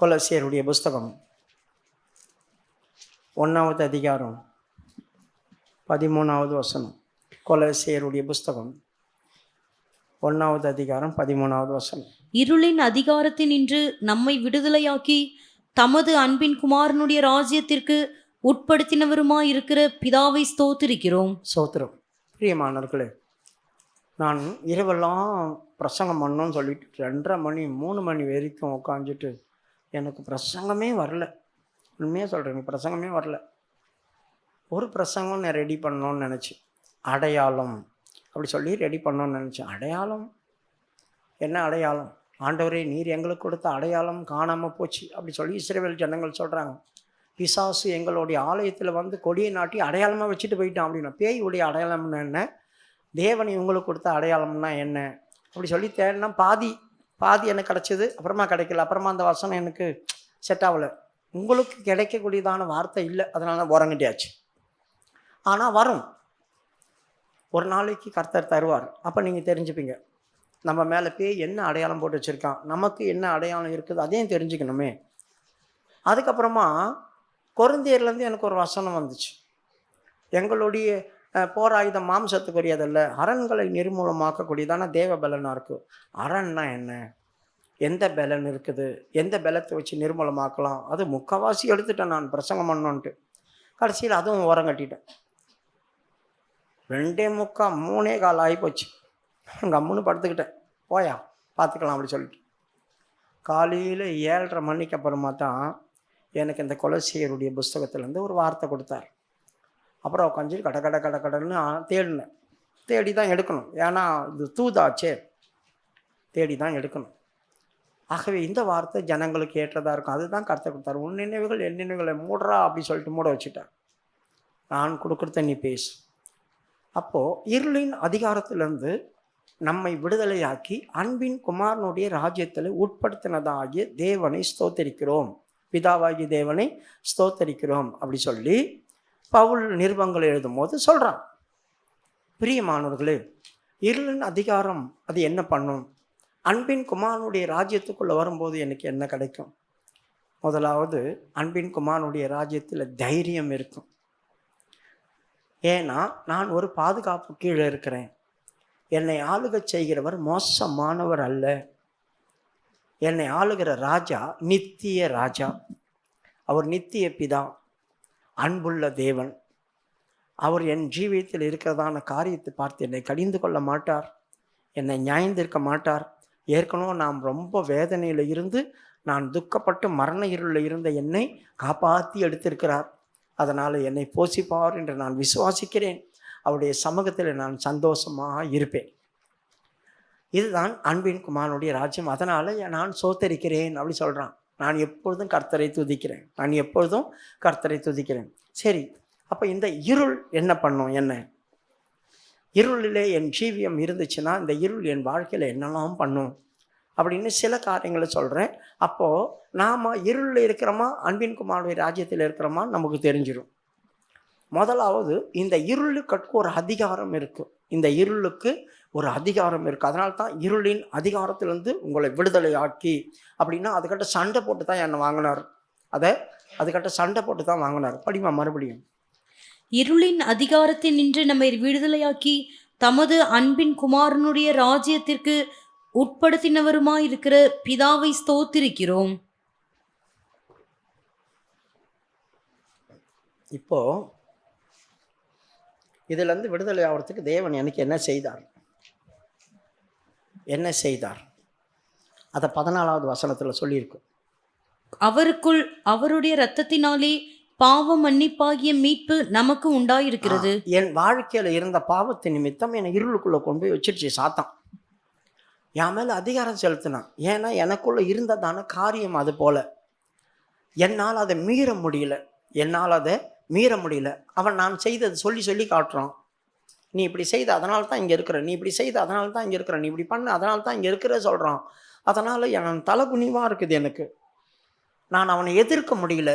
கொலோசியருடைய புஸ்தகம் 1வது அதிகாரம் 13வது வசனம். கொலோசியருடைய புஸ்தகம் 1வது அதிகாரம் 13வது வசனம். இருளின் அதிகாரத்தினின்று நம்மை விடுதலையாக்கி தமது அன்பின் குமாரனுடைய ராஜ்யத்திற்கு உட்படுத்தினவருமாயிருக்கிற பிதாவை ஸ்தோத்திரிக்கிறோம். சோத்திரம். பிரியமானவர்களே, நான் இரவெல்லாம் பிரசங்கம் பண்ணோன்னு சொல்லிட்டு 2:30 மணி 3 மணி வரைக்கும் உட்காந்துட்டு எனக்கு பிரசங்கமே வரல. உண்மையாக சொல்கிறேன், பிரசங்கமே வரல. ஒரு பிரசங்கம் நான் ரெடி பண்ணோன்னு நினச்சி, அடையாளம் அப்படி சொல்லி ரெடி பண்ணோன்னு நினச்சேன். அடையாளம் என்ன அடையாளம்? ஆண்டவரே, நீர் எங்களுக்கு கொடுத்த அடையாளம் காணாமல் போச்சு அப்படி சொல்லி இஸ்ரவேல் ஜனங்கள் சொல்கிறாங்க. பிசாசு எங்களுடைய ஆலயத்தில் வந்து கொடியை நாட்டி அடையாளமாக வச்சுட்டு போயிட்டான் அப்படின்னா. பேயுடைய அடையாளம்னா என்ன, தேவன் இவங்களுக்கு கொடுத்த அடையாளம்னா என்ன அப்படி சொல்லி தேடினா பாதி எனக்கு கிடச்சிது, அப்புறமா கிடைக்கல, அப்புறமா அந்த வசனம் எனக்கு செட் ஆகலை. உங்களுக்கு கிடைக்கக்கூடியதான வார்த்தை இல்லை, அதனால உறங்கிட்டியாச்சு. ஆனால் வரும், ஒரு நாளைக்கு கர்த்தர் தருவார். அப்போ நீங்கள் தெரிஞ்சுப்பீங்க நம்ம மேலே பேய் என்ன அடையாளம் போட்டு வச்சுருக்கான், நமக்கு என்ன அடையாளம் இருக்குது, அதையும் தெரிஞ்சுக்கணுமே. அதுக்கப்புறமா கொரிந்தியர்லேருந்து எனக்கு ஒரு வசனம் வந்துச்சு. எங்களுடைய போராயுதம் மாம்சத்துக்குரியதல்ல, அரண்களை நிர்மூலமாக்கக்கூடியதான தேவ பலனாக இருக்குது. அரண்னா என்ன, எந்த பலன் இருக்குது, எந்த பலத்தை வச்சு நிர்மூலமாக்கலாம், அது முக்கால்வாசி எடுத்துட்டேன் நான் பிரசங்கம் பண்ணோன்ட்டு. கடைசியில் அதுவும் உரம் கட்டிட்டேன். 2:45 3:15 ஆகிப்போச்சு. கம்முன்னு படுத்துக்கிட்டேன். போயா பார்த்துக்கலாம் அப்படி சொல்லிட்டு காலையில் 7:30 மணிக்கு அப்புறமா தான் எனக்கு இந்த கொலோசியருடைய புஸ்தகத்துலேருந்து ஒரு வார்த்தை கொடுத்தார். அப்புறம் உட்காந்து கடன்னு தேடினேன். தேடி தான் எடுக்கணும், ஏன்னா இது தூதாச்சே, தேடி தான் எடுக்கணும். ஆகவே இந்த வார்த்தை ஜனங்களுக்கு ஏற்றதாக இருக்கும். அதுதான் கர்த்தர் கொடுத்தார். உன் நினைவுகள் என் நினைவுகளை மூடுறா அப்படி சொல்லிட்டு மூட வச்சுட்டார். நான் கொடுக்குறத நீ பேசு. அப்போது இருளின் அதிகாரத்திலிருந்து நம்மை விடுதலையாக்கி அன்பின் குமாரனுடைய ராஜ்யத்தில் உட்படுத்தினதாகிய தேவனை ஸ்தோத்தரிக்கிறோம், பிதாவாகிய தேவனை ஸ்தோத்தரிக்கிறோம் அப்படி சொல்லி பவுல் நிருபங்களை எழுதும் போது சொல்கிறான். பிரியமானவர்களே, இருளின் அதிகாரம் அது என்ன பண்ணும்? அன்பின் குமாரனுடைய ராஜ்யத்துக்குள்ளே வரும்போது எனக்கு என்ன கிடைக்கும்? முதலாவது, அன்பின் குமாரனுடைய ராஜ்யத்தில் தைரியம் இருக்கும். ஏன்னா நான் ஒரு பாதுகாப்பு கீழே இருக்கிறேன். என்னை ஆளுகை செய்கிறவர் மோசமானவர் அல்ல. என்னை ஆளுகிற ராஜா நித்திய ராஜா. அவர் நித்திய பிதா, அன்புள்ள தேவன். அவர் என் ஜீவியத்தில் இருக்கிறதான காரியத்தை பார்த்து என்னை கடிந்து கொள்ள மாட்டார், என்னை நியாயந்திருக்க மாட்டார். ஏற்கனவே நான் ரொம்ப வேதனையில் இருந்து, நான் துக்கப்பட்டு மரண இருளில் இருந்த என்னை காப்பாற்றி எடுத்திருக்கிறார். அதனால் என்னை போஷிப்பார் என்று நான் விசுவாசிக்கிறேன். அவருடைய சமூகத்தில் நான் சந்தோஷமாக இருப்பேன். இதுதான் அன்பின் குமாரனுடைய ராஜ்யம். அதனால் நான் சோத்தரிக்கிறேன் அப்படி சொல்கிறான். நான் எப்பொழுதும் கர்த்தரை துதிக்கிறேன். சரி, அப்போ இந்த இருள் என்ன பண்ணும்? என்ன இருளிலே என் ஜீவியம் இருந்துச்சுன்னா இந்த இருள் என் வாழ்க்கையில் என்னெல்லாம் பண்ணும் அப்படின்னு சில காரியங்களை சொல்கிறேன். அப்போது நாம் இருளில் இருக்கிறோமா அன்பின் குமாரனுடைய ராஜ்யத்தில் இருக்கிறோமா நமக்கு தெரிஞ்சிடும். முதலாவது, இந்த இருளுக்கு ஒரு அதிகாரம் இருக்குது. இந்த இருளுக்கு ஒரு அதிகாரம் இருக்குது. அதனால தான் இருளின் அதிகாரத்திலேருந்து உங்களை விடுதலை ஆக்கி அப்படின்னா அதுக்கிட்ட சண்டை போட்டு தான் என்னை வாங்கினார். அதுக்கிட்ட சண்டை போட்டு தான் வாங்கினார். படிமா மறுபடியும். இருளின் அதிகாரத்தில் நின்று நம்மை விடுதலையாக்கி தமது அன்பின் குமாரனுடைய ராஜ்யத்திற்கு உட்படுத்தினவருமாயிருக்கிற பிதாவை ஸ்தோத்திரிக்கிறோம். இப்போ இதிலிருந்து விடுதலை ஆகிறதுக்கு தேவன் எனக்கு என்ன செய்தார் அதை 14வது வசனத்தில் சொல்லியிருக்கு. அவருக்குள் அவருடைய இரத்தத்தினாலே பாவ மன்னிப்பாகிய மீட்பு நமக்கு உண்டாயிருக்கிறது. என் வாழ்க்கையில் இருந்த பாவத்தின் நிமித்தம் என்னை இருளுக்குள்ளே கொண்டு போய் வச்சிருச்சு சாத்தான். என் மேலே அதிகாரம் செலுத்தினான். ஏன்னா எனக்குள்ளே இருந்ததான காரியம் அது போல் என்னால் அதை மீற முடியல. அவன் நான் செய்தது சொல்லி காட்டுறான். நீ இப்படி செய்த அதனால தான் இங்கே இருக்கிற, நீ இப்படி செய்த அதனால தான் இங்கே இருக்கிற, நீ இப்படி பண்ண அதனால தான் இங்கே இருக்கிற சொல்கிறான். அதனால் என் தலைகுனிவாக இருக்குது எனக்கு. நான் அவனை எதிர்க்க முடியல.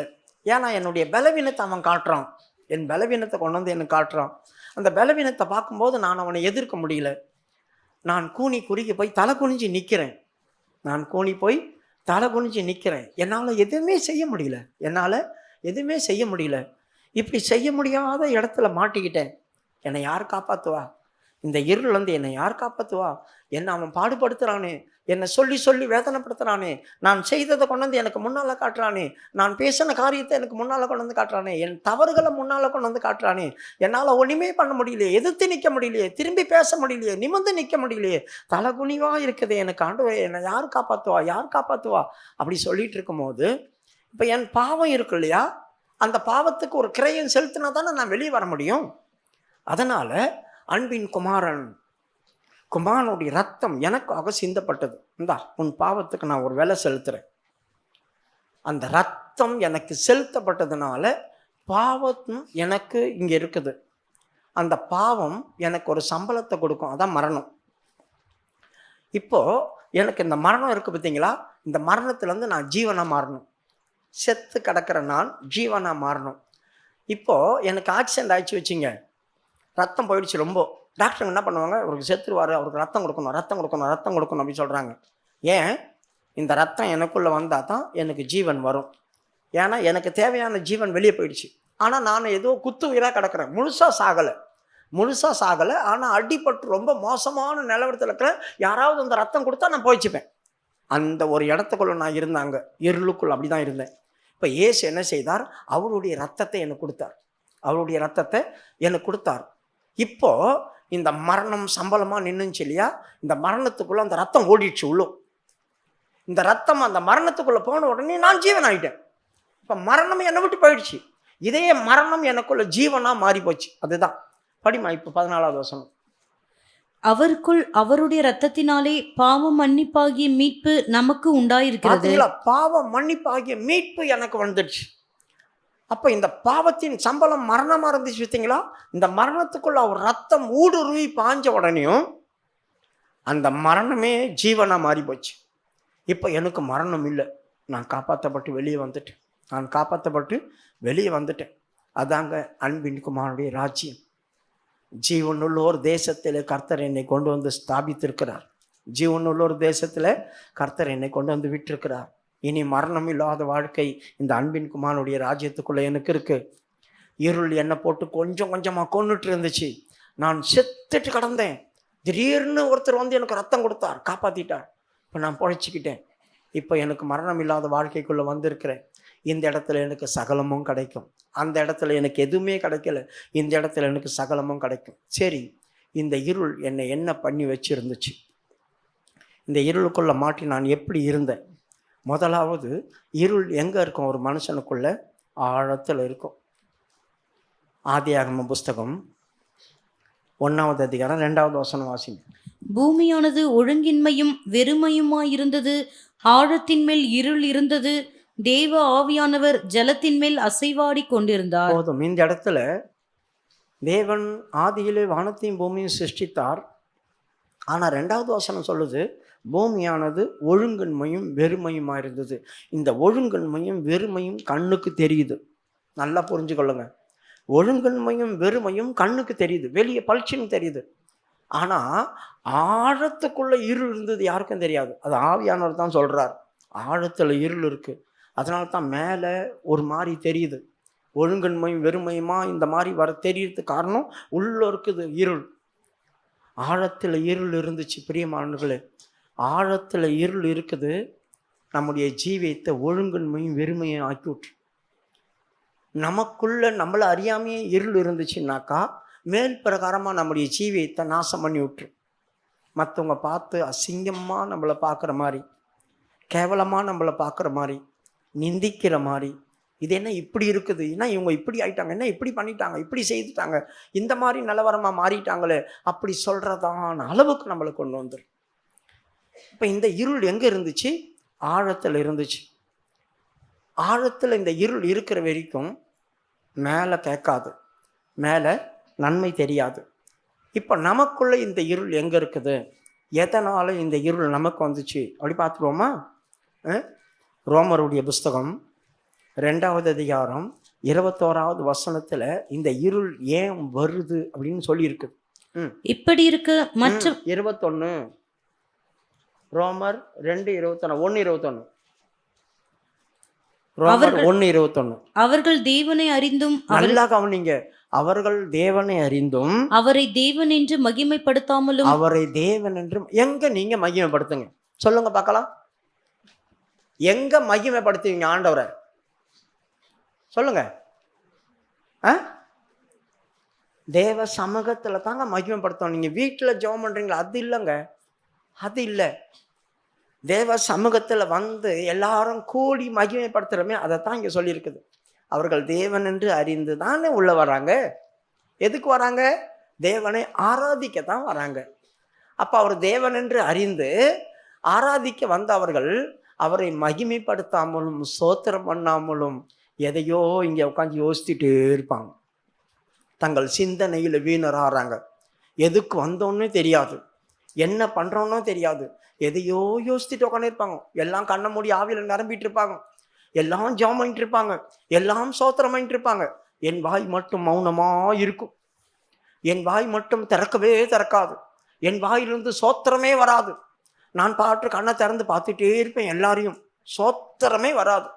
ஏன்னா என்னுடைய பலவீனத்தை அவன் காட்டுறான். என் பலவீனத்தை கொண்டு வந்து எனக்கு காட்டுறான். அந்த பலவீனத்தை பார்க்கும்போது நான் அவனை எதிர்க்க முடியல. நான் கூனி குறுகி போய் தலை குனிஞ்சு நிற்கிறேன். தலை குனிஞ்சு நிற்கிறேன். என்னால் எதுவுமே செய்ய முடியல. என்னால் எதுவுமே செய்ய முடியல. இப்படி செய்ய முடியாத இடத்துல மாட்டிக்கிட்டேன். என்னை யார் காப்பாற்றுவா? இந்த இருள் என்னை யார் காப்பாற்றுவா? என்னை அவன் பாடுபடுத்துகிறானே, என்னை சொல்லி சொல்லி வேதனைப்படுத்துகிறானே, நான் செய்ததை கொண்டு வந்து எனக்கு முன்னால் காட்டுறானே, நான் பேசின காரியத்தை எனக்கு முன்னால் கொண்டு வந்து காட்டுறானே, என் தவறுகளை முன்னால் கொண்டு வந்து காட்டுறானே, என்னால் ஒன்றுமே பண்ண முடியலையே, எதிர்த்து நிற்க முடியலையே, திரும்பி பேச முடியலையே, நிமிர்ந்து நிற்க முடியலையே, தலகுனிவாக இருக்குது எனக்கு. ஆண்டவரே, என்னை யார் காப்பாற்றுவா? யார் காப்பாற்றுவா? அப்படி சொல்லிட்டு இருக்கும்போது, இப்போ என் பாவம் இருக்கு இல்லையா, அந்த பாவத்துக்கு ஒரு கிரயம் செலுத்தினா தானே நான் வெளியே வர முடியும். அதனால் அன்பின் குமாரனுடைய ரத்தம் எனக்காக சிந்தப்பட்டது. இந்தா உன் பாவத்துக்கு நான் ஒரு வேலை செலுத்துகிறேன். அந்த ரத்தம் எனக்கு செலுத்தப்பட்டதுனால பாவம் எனக்கு இங்கே இருக்குது. அந்த பாவம் எனக்கு ஒரு சம்பளத்தை கொடுக்கும், அதான் மரணம். இப்போது எனக்கு இந்த மரணம் இருக்குது பார்த்தீங்களா, இந்த மரணத்துலேருந்து நான் ஜீவனாக மாறணும். செத்து கிடக்கிற நான் ஜீவனாக மாறணும். இப்போது எனக்கு ஆக்சிடென்ட் ஆகிடுச்சு வச்சுங்க, ரத்தம் போயிடுச்சு ரொம்ப. டாக்டருங்க என்ன பண்ணுவாங்க, அவருக்கு செத்துருவார், அவருக்கு ரத்தம் கொடுக்கணும் அப்படின்னு சொல்கிறாங்க. ஏன்? இந்த ரத்தம் எனக்குள்ளே வந்தால் தான் எனக்கு ஜீவன் வரும். ஏன்னா எனக்கு தேவையான ஜீவன் வெளியே போயிடுச்சு. ஆனால் நான் ஏதோ குத்து உயிராக கிடக்கிறேன், முழுசாக சாகலை. ஆனால் அடிபட்டு ரொம்ப மோசமான நிலவரத்தில் இருக்கிறேன். யாராவது அந்த ரத்தம் கொடுத்தா நான் போயிச்சுப்பேன். அந்த ஒரு இடத்துக்குள்ளே நான் இருந்தாங்க, இருளுக்குள் அப்படி தான் இருந்தேன். இப்போ இயேசு என்ன செய்தார்? அவருடைய ரத்தத்தை எனக்கு கொடுத்தார். இப்போ இந்த மரணம் சம்பளமாக நின்றுச்சு இல்லையா, இந்த மரணத்துக்குள்ளே அந்த ரத்தம் ஓடிடுச்சு உள்ளோ. இந்த ரத்தம் அந்த மரணத்துக்குள்ளே போன உடனே நான் ஜீவன் ஆகிட்டேன். இப்போ மரணம் என்னை விட்டு போயிடுச்சு. இதே மரணம் எனக்குள்ள ஜீவனாக மாறி போச்சு. அதுதான் படிமா இப்போ 14வது வசனம். அவருக்குள் அவருடைய இரத்தத்தினாலே பாவம் மன்னிப்பாகிய மீட்பு நமக்கு உண்டாயிருக்கிறது. பாவம் மன்னிப்பாகிய மீட்பு எனக்கு வந்துடுச்சு. அப்போ இந்த பாவத்தின் சம்பளம் மரணமாக இருந்துச்சு பார்த்தீங்களா, இந்த மரணத்துக்குள்ள அவர் ரத்தம் ஊடுருவி பாஞ்ச உடனேயும் அந்த மரணமே ஜீவனாக மாறி போச்சு. இப்போ எனக்கு மரணம் இல்லை, நான் காப்பாற்றப்பட்டு வெளியே வந்துட்டேன். அதாங்க அன்பின் குமாரனுடைய ராஜ்யம். ஜீவனுள்ளோர் தேசத்தில் கர்த்தர் என்னை கொண்டு வந்து ஸ்தாபித்திருக்கிறார். ஜீவனுள்ளோர் தேசத்தில் கர்த்தர் என்னை கொண்டு வந்து விட்டிருக்கிறார். இனி மரணம் இல்லாத வாழ்க்கை இந்த அன்பின் குமாரனுடைய ராஜ்யத்துக்குள்ளே எனக்கு இருக்குது. இருள் என்னை போட்டு கொஞ்சம் கொஞ்சமாக கொண்டுட்டு இருந்துச்சு. நான் செத்துட்டு கிடந்தேன். திடீர்னு ஒருத்தர் வந்து எனக்கு ரத்தம் கொடுத்தார், காப்பாற்றிட்டார். இப்போ நான் பொழைச்சிக்கிட்டேன். இப்போ எனக்கு மரணம் இல்லாத வாழ்க்கைக்குள்ளே வந்திருக்கிறேன். இந்த இடத்துல எனக்கு சகலமும் கிடைக்கும். அந்த இடத்துல எனக்கு எதுவுமே கிடைக்கல, இந்த இடத்துல எனக்கு சகலமும் கிடைக்கும். சரி, இந்த இருள் என்னை என்ன பண்ணி வச்சுருந்துச்சு? இந்த இருளுக்குள்ளே மாட்டி நான் எப்படி இருந்தேன்? முதலாவது, இருள் எங்கே இருக்கும்? ஒரு மனுஷனுக்குள்ள ஆழத்தில் இருக்கும். ஆதியாகம புஸ்தகம் 1வது அதிகாரம் 2வது வசனம் வாசிங்க. பூமியானது ஒழுங்கின்மையும் வெறுமையுமாயிருந்தது, ஆழத்தின் மேல் இருள் இருந்தது, தேவ ஆவியானவர் ஜலத்தின் மேல் அசைவாடி கொண்டிருந்தார். போதும். இந்த இடத்துல தேவன் ஆதியிலே வானத்தையும் பூமியும் சிருஷ்டித்தார். ஆனால் 2வது வசனம் சொல்லுது, பூமியானது ஒழுங்கின்மையும் வெறுமையுமா இருந்தது. இந்த ஒழுங்கின்மையும் வெறுமையும் கண்ணுக்கு தெரியுது. நல்லா புரிஞ்சுக்கொள்ளுங்க. ஒழுங்கின்மையும் வெறுமையும் கண்ணுக்கு தெரியுது, வெளியே பளிச்சுன்னு தெரியுது. ஆனால் ஆழத்துக்குள்ள இருள் இருந்தது யாருக்கும் தெரியாது. அது ஆவியானவர் தான் சொல்கிறார். ஆழத்தில் இருள் இருக்குது. அதனால தான் மேலே ஒரு மாதிரி தெரியுது. ஒழுங்கின்மையும் வெறுமையுமா இந்த மாதிரி வர தெரியறதுக்கு காரணம் உள்ள இருக்குது இருள். ஆழத்தில் இருள் இருந்துச்சு. பிரியமானவர்களே, ஆழத்தில் இருள் இருக்குது. நம்முடைய ஜீவியத்தை ஒழுங்கின்மையும் வெறுமையும் ஆக்கி விட்டு, நமக்குள்ள நம்மளை அறியாமையே இருள் இருந்துச்சுன்னாக்கா மேல் பிரகாரமாக நம்முடைய ஜீவியத்தை நாசம் பண்ணி விட்டுரு. மற்றவங்க பார்த்து அசிங்கமாக நம்மளை பார்க்குற மாதிரி, கேவலமாக நம்மளை பார்க்குற மாதிரி, நிந்திக்கிற மாதிரி, இது என்ன இப்படி இருக்குது, என்ன இவங்க இப்படி ஆயிட்டாங்க, என்ன இப்படி பண்ணிட்டாங்க, இப்படி செய்துட்டாங்க, இந்த மாதிரி நிலவரமாக மாறிட்டாங்களே, அப்படி சொல்கிறதான அளவுக்கு நம்மளை கொண்டு வந்துடும். இப்போ இந்த இருள் எங்கே இருந்துச்சு? ஆழத்தில் இருந்துச்சு. ஆழத்தில் இந்த இருள் இருக்கிற வரைக்கும் மேலே கேட்காது, மேலே நன்மை தெரியாது. இப்போ நமக்குள்ளே இந்த இருள் எங்கே இருக்குது? எதனால் இந்த இருள் நமக்கு வந்துச்சு? அப்படி பார்த்துருவோமா? ரோமருடைய புஸ்தகம் 2வது அதிகாரம் 21வது வசனத்தில் இந்த இருள் ஏன் வருது அப்படின்னு சொல்லியிருக்கு. இப்படி இருக்கு மற்ற 21 ரோமர் 2:21 1:21 ரோமர் 1:21. அவர்கள் தேவனை அறிந்தும் நல்லா கவனிங்க. அவர்கள் தேவனை அறிந்தும் அவரை தேவன் என்று மகிமைப்படுத்தாமலும். அவரை தேவன் என்று எங்க நீங்க மகிமைப்படுத்துங்க சொல்லுங்க பார்க்கலாம். எங்க மகிமைப்படுத்துவீங்க ஆண்டவரை சொல்லுங்க. தேவ சமூகத்துல தாங்க மகிமைப்படுத்தணும். நீங்க வீட்டுல ஜெபம் பண்றீங்களா? அது இல்லைங்க, அது இல்லை. தேவ சமூகத்துல வந்து எல்லாரும் கூடி மகிமைப்படுத்துறமே, அதைத்தான் இங்க சொல்லியிருக்குது. அவர்கள் தேவன் என்று அறிந்து தானே உள்ள வராங்க. எதுக்கு வராங்க? தேவனை ஆராதிக்கத்தான் வராங்க. அப்ப அவர் தேவன் என்று அறிந்து ஆராதிக்க வந்தவர்கள் அவரை மகிமைப்படுத்தாமலும் சோத்திரம் பண்ணாமலும் எதையோ இங்க உட்காந்து யோசிச்சுட்டே இருப்பாங்க. தங்கள் சிந்தனையில் வீணராகிறாங்க. எதுக்கு வந்தோன்னு தெரியாது, என்ன பண்றோன்னு தெரியாது, எதையோ யோசிச்சுட்டு உட்காந்துருப்பாங்க. எல்லாம் கண்ண மூடி ஆவியில் நிரம்பிட்டு இருப்பாங்க, எல்லாம் ஜெபம் பண்ணிட்டு இருப்பாங்க, எல்லாம் சோத்திரம் பண்ணிட்டு இருப்பாங்க. என் வாய் மட்டும் மௌனமா இருக்கும். என் வாய் மட்டும் திறக்கவே திறக்காது. என் வாயிலிருந்து சோத்திரமே வராது. நான் பாட்டு கண்ணை திறந்து பார்த்துட்டே இருப்பேன், எல்லாரையும் சோத்திரமே வராது.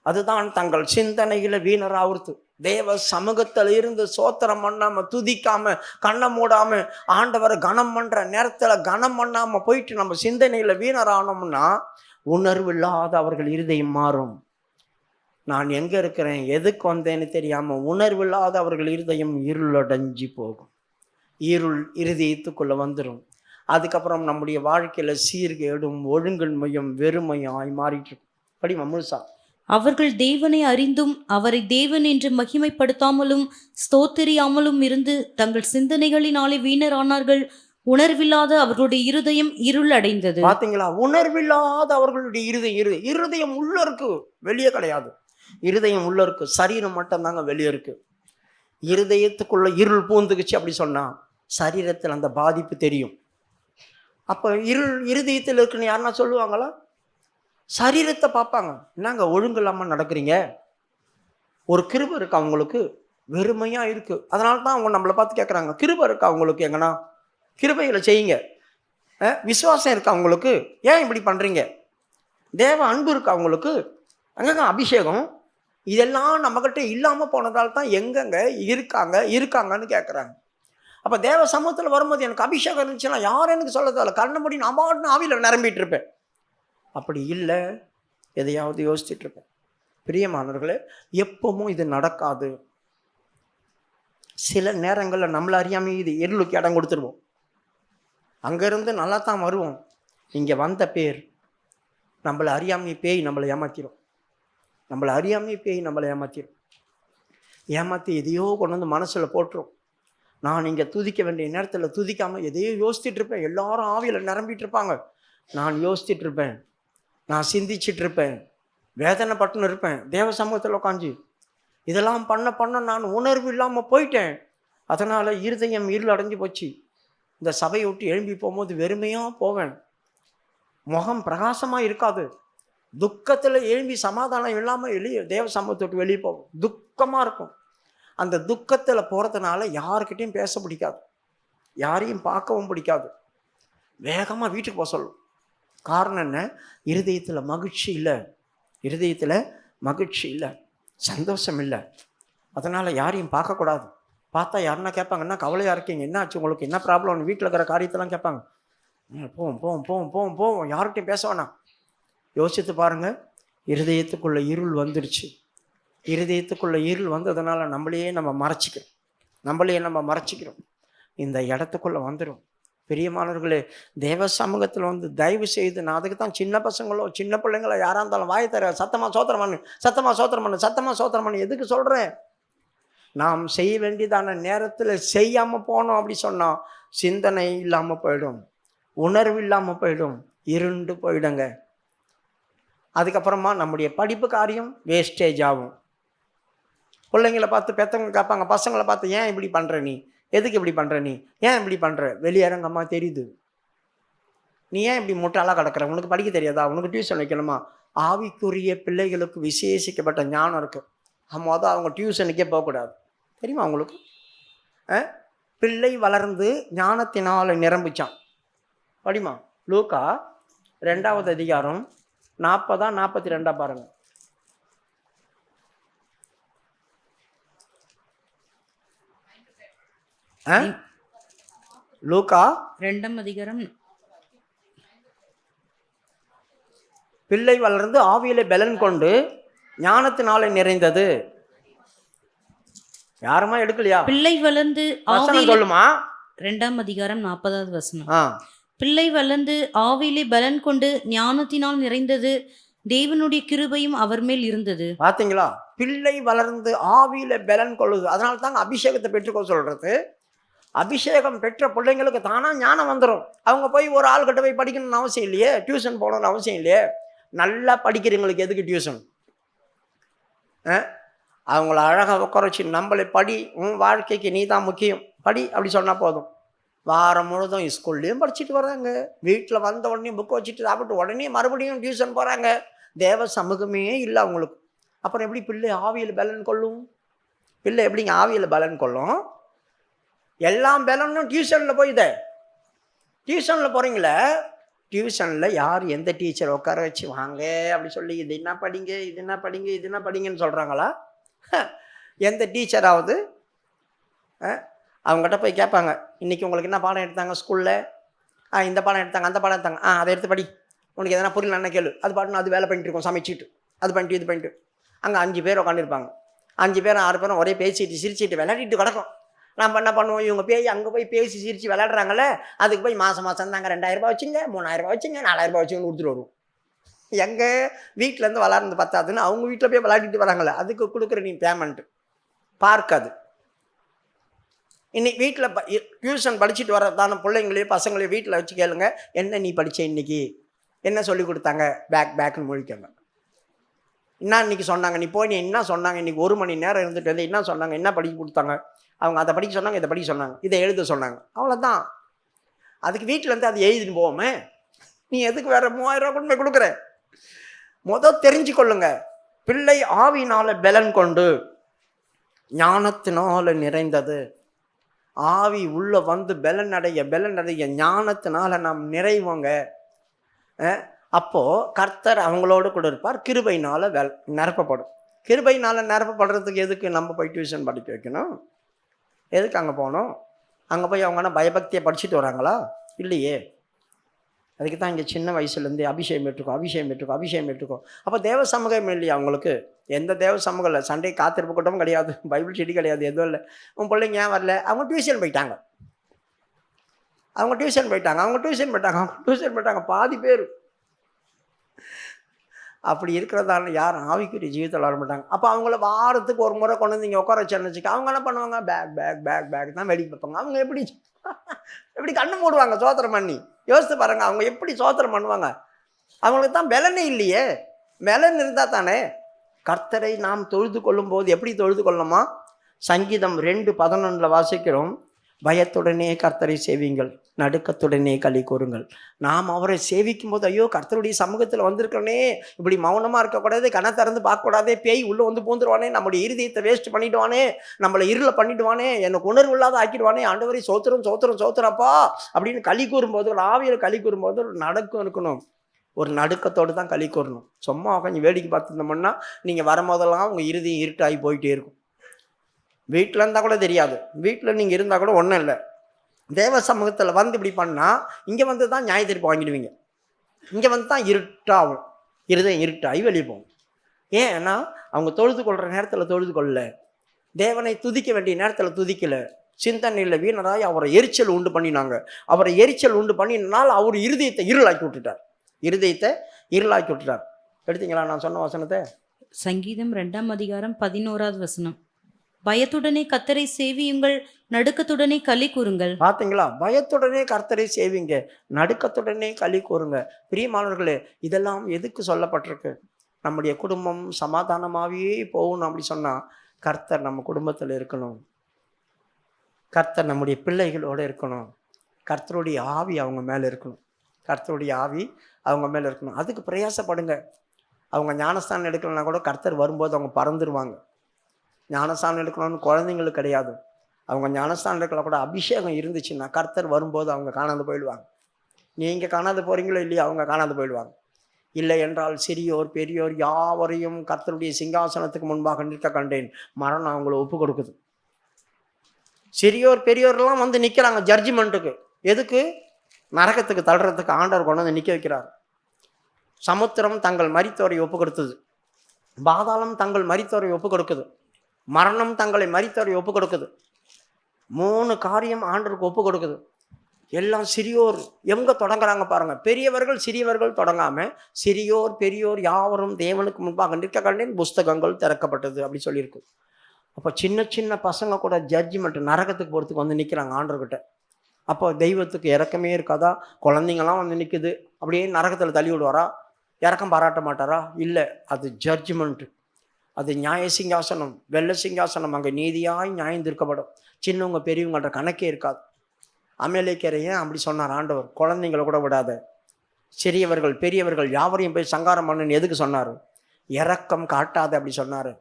அதுதான் தங்கள் சிந்தனையில வீணராவுறது. தேவ சமூகத்தில் இருந்து சோத்திரம் பண்ணாம துதிக்காம கண்ணை மூடாம ஆண்டவரை கனம் பண்ற நேரத்துல கனம் பண்ணாம போயிட்டு நம்ம சிந்தனையில வீணரானோம்னா உணர்வு இல்லாத அவர்கள் இருதயம் மாறும். நான் எங்க இருக்கிறேன், எதுக்கு வந்தேன்னு தெரியாம உணர்வு இல்லாத அவர்கள் இருதயம் இருளடைஞ்சு போகும். இருள் இருதயத்துக்குள்ள வந்துடும். அதுக்கப்புறம் நம்முடைய வாழ்க்கையில சீர்கேடும் ஒழுங்கின்மையும் வெறுமையும் ஆய் மாறிட்டு இருக்கும். படிமா முழுசா. அவர்கள் தேவனை அறிந்தும் அவரை தேவன் என்று மகிமைப்படுத்தாமலும் ஸ்தோத்திரியாமலும் இருந்து தங்கள் சிந்தனைகளினாலே வீணரானார்கள். உணர்வில்லாத அவர்களுடைய இருதயம் இருள் அடைந்தது. பாத்தீங்களா? உணர்வில்லாத அவர்களுடைய இருதயம் உள்ள இருக்கு, வெளியே கிடையாது. இருதயம் உள்ள இருக்கு, சரீரம் மட்டும் தாங்க வெளியே இருக்கு. இருதயத்துக்குள்ள இருள் பூந்துக்குச்சு அப்படி சொன்னா சரீரத்தில் அந்த பாதிப்பு தெரியும். அப்ப இருதயத்தில் இருக்குன்னு யாருன்னா சொல்லுவாங்களா? சரீரத்தை பார்ப்பாங்க. என்னங்க ஒழுங்கு இல்லாம நடக்கிறீங்க, ஒரு கிருபை இருக்கு அவங்களுக்கு, வெறுமையா இருக்கு. அதனால தான் அவங்க நம்மளை பார்த்து கேட்குறாங்க, கிருபை இருக்கா அவங்களுக்கு, எங்கன்னா கிருபைகளை செய்யுங்க. விசுவாசம் இருக்கா அவங்களுக்கு, ஏன் இப்படி பண்றீங்க? தேவ அன்பு இருக்கா அவங்களுக்கு, அங்கங்க அபிஷேகம், இதெல்லாம் நம்மகிட்ட இல்லாம போனதால் தான் எங்கெங்க இருக்காங்கன்னு கேட்குறாங்க. அப்ப தேவ சமூகத்தில் வரும்போது எனக்கு அபிஷேகம் இருந்துச்சுன்னா யாரும் எனக்கு சொல்ல தேவை, கண்ண முடி நான் பாட்டுன்னு ஆவியில் நிரம்பிட்டு இருப்பேன். அப்படி இல்லை, எதையாவது யோசிச்சுட்டு இருப்பேன். பிரியமானவர்களே, எப்பவும் இது நடக்காது. சில நேரங்களில் நம்மளை அறியாமல் இது இருளுக்கு இடம் கொடுத்துருவோம். அங்கேருந்து நல்லா தான் வருவோம். இங்கே வந்த பேர் நம்மளை அறியாமை பேய் நம்மளை ஏமாத்திரும். ஏமாற்றி எதையோ கொண்டு வந்து மனசில் போட்டுரும். நான் இங்கே துதிக்க வேண்டிய நேரத்தில் துதிக்காமல் எதையோ யோசிச்சுட்டு இருப்பேன். எல்லாரும் ஆவியில் நிரம்பிட்டு இருப்பாங்க, நான் யோசிச்சுட்டு இருப்பேன், நான் சிந்திச்சுட்டு இருப்பேன், வேதனை பட்டுன்னு இருப்பேன். தேவ சமூகத்தில் உட்காந்து இதெல்லாம் பண்ண நான் உணர்வு இல்லாமல் போயிட்டேன். அதனால் இருதயம் இருள் அடைஞ்சு போச்சு. இந்த சபையை விட்டு எழும்பி போகும்போது வெறுமையாக போவேன், முகம் பிரகாசமாக இருக்காது. துக்கத்தில் எழும்பி சமாதானம் இல்லாமல் தேவ சமூகத்தை விட்டு வெளியே போவோம், துக்கமாக இருக்கும். அந்த துக்கத்தில் போகிறதுனால யாருக்கிட்டையும் பேச பிடிக்காது, யாரையும் பார்க்கவும் பிடிக்காது, வேகமாக வீட்டுக்கு போக சொல்லும். காரணம் என்ன? இருதயத்தில் மகிழ்ச்சி இல்லை, சந்தோஷம் இல்லை. அதனால் யாரையும் பார்க்கக்கூடாது. பார்த்தா யாருன்னா கேட்பாங்க, என்ன கவலையாக இருக்கீங்க, என்ன ஆச்சு உங்களுக்கு, என்ன ப்ராப்ளம், வீட்டில் இருக்கிற காரியத்தெல்லாம் கேட்பாங்க. போவோம் யார்கிட்டையும் பேச வேணாம். யோசித்து பாருங்கள், இருதயத்துக்குள்ள இருள் வந்துடுச்சு. இருதயத்துக்குள்ள இருள் வந்ததுனால நம்மளையே நம்ம மறைச்சிக்கிறோம். இந்த இடத்துக்குள்ளே வந்துடும். பெரியமானவர்களே, தேவ சமூகத்தில் வந்து தயவு செய்து, நான் அதுக்கு தான் சின்ன பசங்களோ சின்ன பிள்ளைங்களோ யாராக இருந்தாலும் வாயை தர சத்தமாக சோத்திரம் பண்ணு. எதுக்கு சொல்கிறேன்? நாம் செய்ய வேண்டியதான நேரத்தில் செய்யாமல் போனோம் அப்படி சொன்னால் சிந்தனை இல்லாமல் போயிடும், உணர்வு இல்லாமல் போயிடும், இருண்டு போயிடுங்க. அதுக்கப்புறமா நம்முடைய படிப்பு காரியம் வேஸ்டேஜ் ஆகும். பிள்ளைங்களை பார்த்து பெற்றவங்க கேட்பாங்க, பசங்களை பார்த்து ஏன் இப்படி பண்ணுற நீ, எதுக்கு இப்படி பண்ணுற நீ, ஏன் இப்படி பண்ணுற, வெளியரங்கம்மா தெரியுது, நீ ஏன் இப்படி முட்டாளாக கிடக்கிற, உனக்கு படிக்க தெரியாதா, உனக்கு டியூஷன் வைக்கணுமா? ஆவிக்குரிய பிள்ளைகளுக்கு விசேஷிக்கப்பட்ட ஞானம் இருக்குது. அவங்க டியூஷனுக்கே போகக்கூடாது, தெரியுமா அவங்களுக்கு? பிள்ளை வளர்ந்து ஞானத்தினால் நிரம்பிச்சான். படிமா லூக்கா 2வது அதிகாரம் 40-42 பாருங்க. ஆ? லூக்கா 2ஆம் அதிகாரம் பிள்ளை வளர்ந்து ஆவியிலே பலன் கொண்டு ஞானத்தினாலே நிறைந்தது. யாருமா எடுக்கலையா? பிள்ளை வளர்ந்து வசனம் ஆவியிலே சொல்லுமா. 2ஆம் அதிகாரம் 40வது வசனம். ஆ, பிள்ளை வளர்ந்து ஆவியிலே பலன் கொண்டு ஞானத்தினால் நிறைந்தது, தேவனுடைய கிருபையும் அவர் மேல் இருந்தது. பாத்தீங்களா? பிள்ளை வளர்ந்து ஆவியில பலன் கொள்ளுது. அதனால தாங்க அபிஷேகத்தை பெற்றுக்கோ சொல்றது. அபிஷேகம் பெற்ற பிள்ளைங்களுக்கு தானா ஞானம் வந்துடும். அவங்க போய் ஒரு ஆள்கிட்ட போய் படிக்கணும்னு அவசியம் இல்லையே, டியூஷன் போகணும்னு அவசியம் இல்லையே. நல்லா படிக்கிறவங்களுக்கு எதுக்கு டியூஷன்? அவங்கள அழகாக உட்கார வச்சு நம்மளை படி, உன் வாழ்க்கைக்கு நீ தான் முக்கியம், படி அப்படி சொன்னால் போதும். வாரம் முழுதும் ஸ்கூல்லையும் படிச்சுட்டு வர்றாங்க, வீட்டில் வந்த உடனே புக்கு வச்சுட்டு சாப்பிட்டு உடனே மறுபடியும் டியூஷன் போகிறாங்க. தேவ சமூகமே இல்லை அவங்களுக்கு. அப்புறம் எப்படி பிள்ளை ஆவியில் பலன் கொள்ளும்? பிள்ளை எப்படிங்க ஆவியில் பலன் கொள்ளும்? எல்லாம் பலனும் டியூஷனில் போயிதே. டியூஷனில் போகிறீங்களே, டியூஷனில் யார் எந்த டீச்சர் உட்கார வச்சு வாங்க அப்படி சொல்லி இது என்ன படிங்க, இது என்ன படிங்க, இது என்ன படிங்கன்னு சொல்கிறாங்களா? எந்த டீச்சராவது அவங்ககிட்ட போய் கேட்பாங்க, இன்றைக்கி உங்களுக்கு என்ன பாடம் எடுத்தாங்க ஸ்கூலில்? இந்த பாடம் எடுத்தாங்க, அந்த பாடம் எடுத்தாங்க, அதை எடுத்து படி, உனக்கு எதனா புரியல என்ன கேளு. அது பாட்டுன்னு அது வேலை பண்ணிட்டு இருக்கோம், சமைச்சிட்டு அது பண்ணிட்டு இது பண்ணிட்டு. அங்கே 5 பேர் உட்காந்துருப்பாங்க. 5 பேரும் 6 பேரும் ஒரே பேசிட்டு சிரிச்சிட்டு விளையாடிட்டு கிடக்கும். நம்ம என்ன பண்ணுவோம், இவங்க அங்கே போய் பேசி சிரித்து விளையாடுறாங்களே, அதுக்கு போய் மாதம் தாங்க 2000 ரூபாய் வச்சுங்க, 3000 ரூபாய் வச்சுங்க, 4000 ரூபாய் வச்சுங்கன்னு கொடுத்துட்டு வருவோம். எங்கள் வீட்டிலேருந்து விளாட்றது பத்தாதுன்னு அவங்க வீட்டில் போய் விளையாடிட்டு வராங்களே, அதுக்கு கொடுக்குற நீ பேமெண்ட்டு பார்க்காது. இன்னைக்கு வீட்டில் டியூஷன் படிச்சுட்டு வரதான பிள்ளைங்களையும் பசங்களையும் வீட்டில் வச்சு கேளுங்க, என்ன நீ படித்த இன்னைக்கு, என்ன சொல்லி கொடுத்தாங்க? பேக்குன்னு முழிக்கங்க. என்ன இன்னைக்கு சொன்னாங்க, நீ போய் நீ என்ன சொன்னாங்க, இன்னைக்கு 1 மணி நேரம் இருந்துட்டு வந்து என்ன சொன்னாங்க, என்ன படிக்க கொடுத்தாங்க? அவங்க அதை படிக்க சொன்னாங்க, இதை படிக்க சொன்னாங்க, இதை எழுத சொன்னாங்க, அவ்வளோதான். அதுக்கு வீட்டிலேருந்து அது எழுதின்னு போவோமே, நீ எதுக்கு வேற 3000 ரூபா கொண்டு போய் கொடுக்குற? தெரிஞ்சு கொள்ளுங்க, பிள்ளை ஆவியினால பலன் கொண்டு ஞானத்தினால நிறைந்தது. ஆவி உள்ள வந்து பலன் அடைய ஞானத்தினால நாம் நிறைவோங்க. அப்போ கர்த்தர் அவங்களோடு கூட இருப்பார், கிருபையினால நிரப்பப்படும். கிருபையினால நிரப்பப்படுறதுக்கு எதுக்கு நம்ம போய் டியூஷன் படிக்க வைக்கணும்? எதுக்கு அங்கே போகணும்? அங்கே போய் அவங்கன்னா பயபக்தியை படிச்சுட்டு வராங்களா? இல்லையே. அதுக்கு தான் இங்கே சின்ன வயசுலேருந்தே அபிஷேகம் பெற்றுக்கோ. அப்போ தேவ சமூகம் இல்லையா அவங்களுக்கு? எந்த தேவ சமூகம் இல்லை. சண்டே காத்திருப்பு கூட்டமும் கிடையாது, பைபிள் செடி கிடையாது, எதுவும் இல்லை. உன் பிள்ளைங்க ஏன் வரல? அவங்க டியூஷன் போயிட்டாங்க. பாதி பேர் அப்படி இருக்கிறதால யாரும் ஆவிக்குரிய ஜீவிதத்தில் வர மாட்டாங்க. அப்போ அவங்கள வாரத்துக்கு ஒரு முறை கொண்டு வந்து இங்கே உட்கார வச்சேன்னு வச்சுக்க, அவங்க என்ன பண்ணுவாங்க? பேக் தான் வெடிக்க வைப்பாங்க. அவங்க எப்படி கண்ணு மூடுவாங்க சோத்திரம் பண்ணி? யோசித்து பாருங்க, அவங்க எப்படி சோத்திரம் பண்ணுவாங்க? அவங்களுக்கு தான் பலனே இல்லையே. பலன் இருந்தால் தானே. கர்த்தரை நாம் தொழுது கொள்ளும் போது எப்படி தொழுது கொள்ளணுமா? சங்கீதம் 2:11 வாசிக்கிறோம், பயத்துடனே கர்த்தரை சேவிங்கள், நடுக்கத்துடனே களி கூறுங்கள். நாம் அவரை சேவிக்கும் போது, ஐயோ கர்த்தருடைய சமூகத்தில் வந்திருக்கிறனே, இப்படி மௌனமாக இருக்கக்கூடாது, கணை திறந்து பார்க்கக்கூடாதே, பேய் உள்ளே வந்து பூந்துருவானே, நம்முடைய இருதயத்தை வேஸ்ட் பண்ணிடுவானே, நம்மளை இருளை பண்ணிடுவானே, எனக்கு உணர்வு இல்லாத ஆக்கிடுவானே, ஆண்டவரை சோத்திரப்பா அப்படின்னு களி கூறும்போது, ஒரு ஆவியில் களி கூறும்போது ஒரு நடுக்கம் இருக்கணும். ஒரு நடுக்கத்தோடு தான் களி கூறணும். சும்மா கொஞ்சம் வேடிக்கை பார்த்துருந்தோம்னா நீங்கள் வரும்போதெல்லாம் உங்கள் இருதயம் இருட்டாகி போயிட்டே இருக்கும். வீட்டில் இருந்தால் கூட தெரியாது, வீட்டில் நீங்கள் இருந்தால் கூட ஒன்றும் இல்லை. தேவ சமூகத்தில் வந்து இப்படி பண்ணால் இங்கே வந்து தான் நியாய தீர்ப்பு வாங்கிடுவீங்க. இங்கே வந்து தான் இருட்டாகும், இருதயம் இருட்டாகி வெளியே போகும். ஏன்னா அவங்க தொழுது கொள்கிற நேரத்தில் தொழுது கொள்ளல, தேவனை துதிக்க வேண்டிய நேரத்தில் துதிக்கலை, சிந்தனையில் வீணராய் அவரை எரிச்சல் உண்டு பண்ணினாங்க. அவரை எரிச்சல் உண்டு பண்ணினால் அவர் இருதயத்தை இருளாக்கி விட்டுட்டார். எடுத்தீங்களா நான் சொன்ன வசனத்தை? சங்கீதம் 2ஆம் அதிகாரம் 11வது வசனம். பயத்துடனே கர்த்தரை சேவியுங்கள், நடுக்கத்துடனே களி கூறுங்கள். பார்த்தீங்களா? பயத்துடனே கர்த்தரை சேவிங்க, நடுக்கத்துடனே களி கூறுங்க. பிரியமானவர்களே, இதெல்லாம் எதுக்கு சொல்லப்பட்டிருக்கு? நம்முடைய குடும்பம் சமாதானமாகவே போகணும். அப்படி சொன்னால் கர்த்தர் நம்ம குடும்பத்தில் இருக்கணும், கர்த்தர் நம்முடைய பிள்ளைகளோடு இருக்கணும், கர்த்தருடைய ஆவி அவங்க மேலே இருக்கணும். அதுக்கு பிரயாசப்படுங்க. அவங்க ஞானஸ்தானம் எடுக்கலைன்னா கூட கர்த்தர் வரும்போது அவங்க பறந்துடுவாங்க. ஞானஸ்தானம் எடுக்கணும்னு குழந்தைங்களுக்கு கிடையாது. அவங்க ஞானஸ்தானம் எடுக்கலாம் கூட அபிஷேகம் இருந்துச்சுன்னா கர்த்தர் வரும்போது அவங்க காணாது போயிடுவாங்க. நீங்கள் காணாது போகிறீங்களோ இல்லையா, அவங்க காணாது போயிடுவாங்க. இல்லை என்றால் சிறியோர் பெரியோர் யாவரையும் கர்த்தருடைய சிங்காசனத்துக்கு முன்பாக நிற்க கண்டேன். மரணம் அவங்கள ஒப்பு கொடுக்குது. சிறியோர் பெரியோர்லாம் வந்து நிற்கிறாங்க ஜட்ஜ்மெண்ட்டுக்கு. எதுக்கு? நரகத்துக்கு தள்ளுறதுக்கு ஆண்டவர் கொண்டு வந்து நிற்க வைக்கிறார். சமுத்திரம் தங்கள் மரித்தோரை ஒப்பு கொடுத்தது, பாதாளம் தங்கள் மரித்தோரை ஒப்பு கொடுக்குது, மரணம் தங்களை மரித்தோரை ஒப்பு கொடுக்குது. 3 காரியம் ஆண்டவருக்கு ஒப்பு கொடுக்குது. எல்லாம் சிறியோர் எங்க தொடங்குறாங்க பாருங்க. பெரியவர்கள் சிறியவர்கள் தொடங்காம சிறியோர் பெரியோர் யாவரும் தேவனுக்கு முன்பாக நிற்க கண்டேன், புஸ்தகங்கள் திறக்கப்பட்டது அப்படி சொல்லியிருக்கு. அப்போ சின்ன சின்ன பசங்க கூட ஜட்ஜ்மெண்ட் நரகத்துக்கு போகிறதுக்கு வந்து நிற்கிறாங்க ஆண்டவர்கிட்ட. அப்போ தெய்வத்துக்கு இறக்கமே இருக்காதா? குழந்தைங்களாம் வந்து நிற்குது, அப்படியே நரகத்தில் தள்ளி விடுவாரா? இறக்கம் பாராட்ட மாட்டாரா? இல்லை, அது ஜட்ஜ்மெண்ட்டு, அது நியாய சிங்காசனம், வெள்ள சிங்காசனம். அங்கே நீதியாய் நியாயம் தீர்க்கப்படும். சின்னவங்க பெரியவங்கன்ற கணக்கே இருக்காது. அமலேக்கியரை ஏன் அப்படி சொன்னார் ஆண்டவர்? குழந்தைங்களை கூட விடாத, சிறியவர்கள் பெரியவர்கள் யாவரையும் போய் சங்காரம் பண்ணுன்னு எதுக்கு சொன்னார்? இறக்கம் காட்டாத அப்படி சொன்னார்.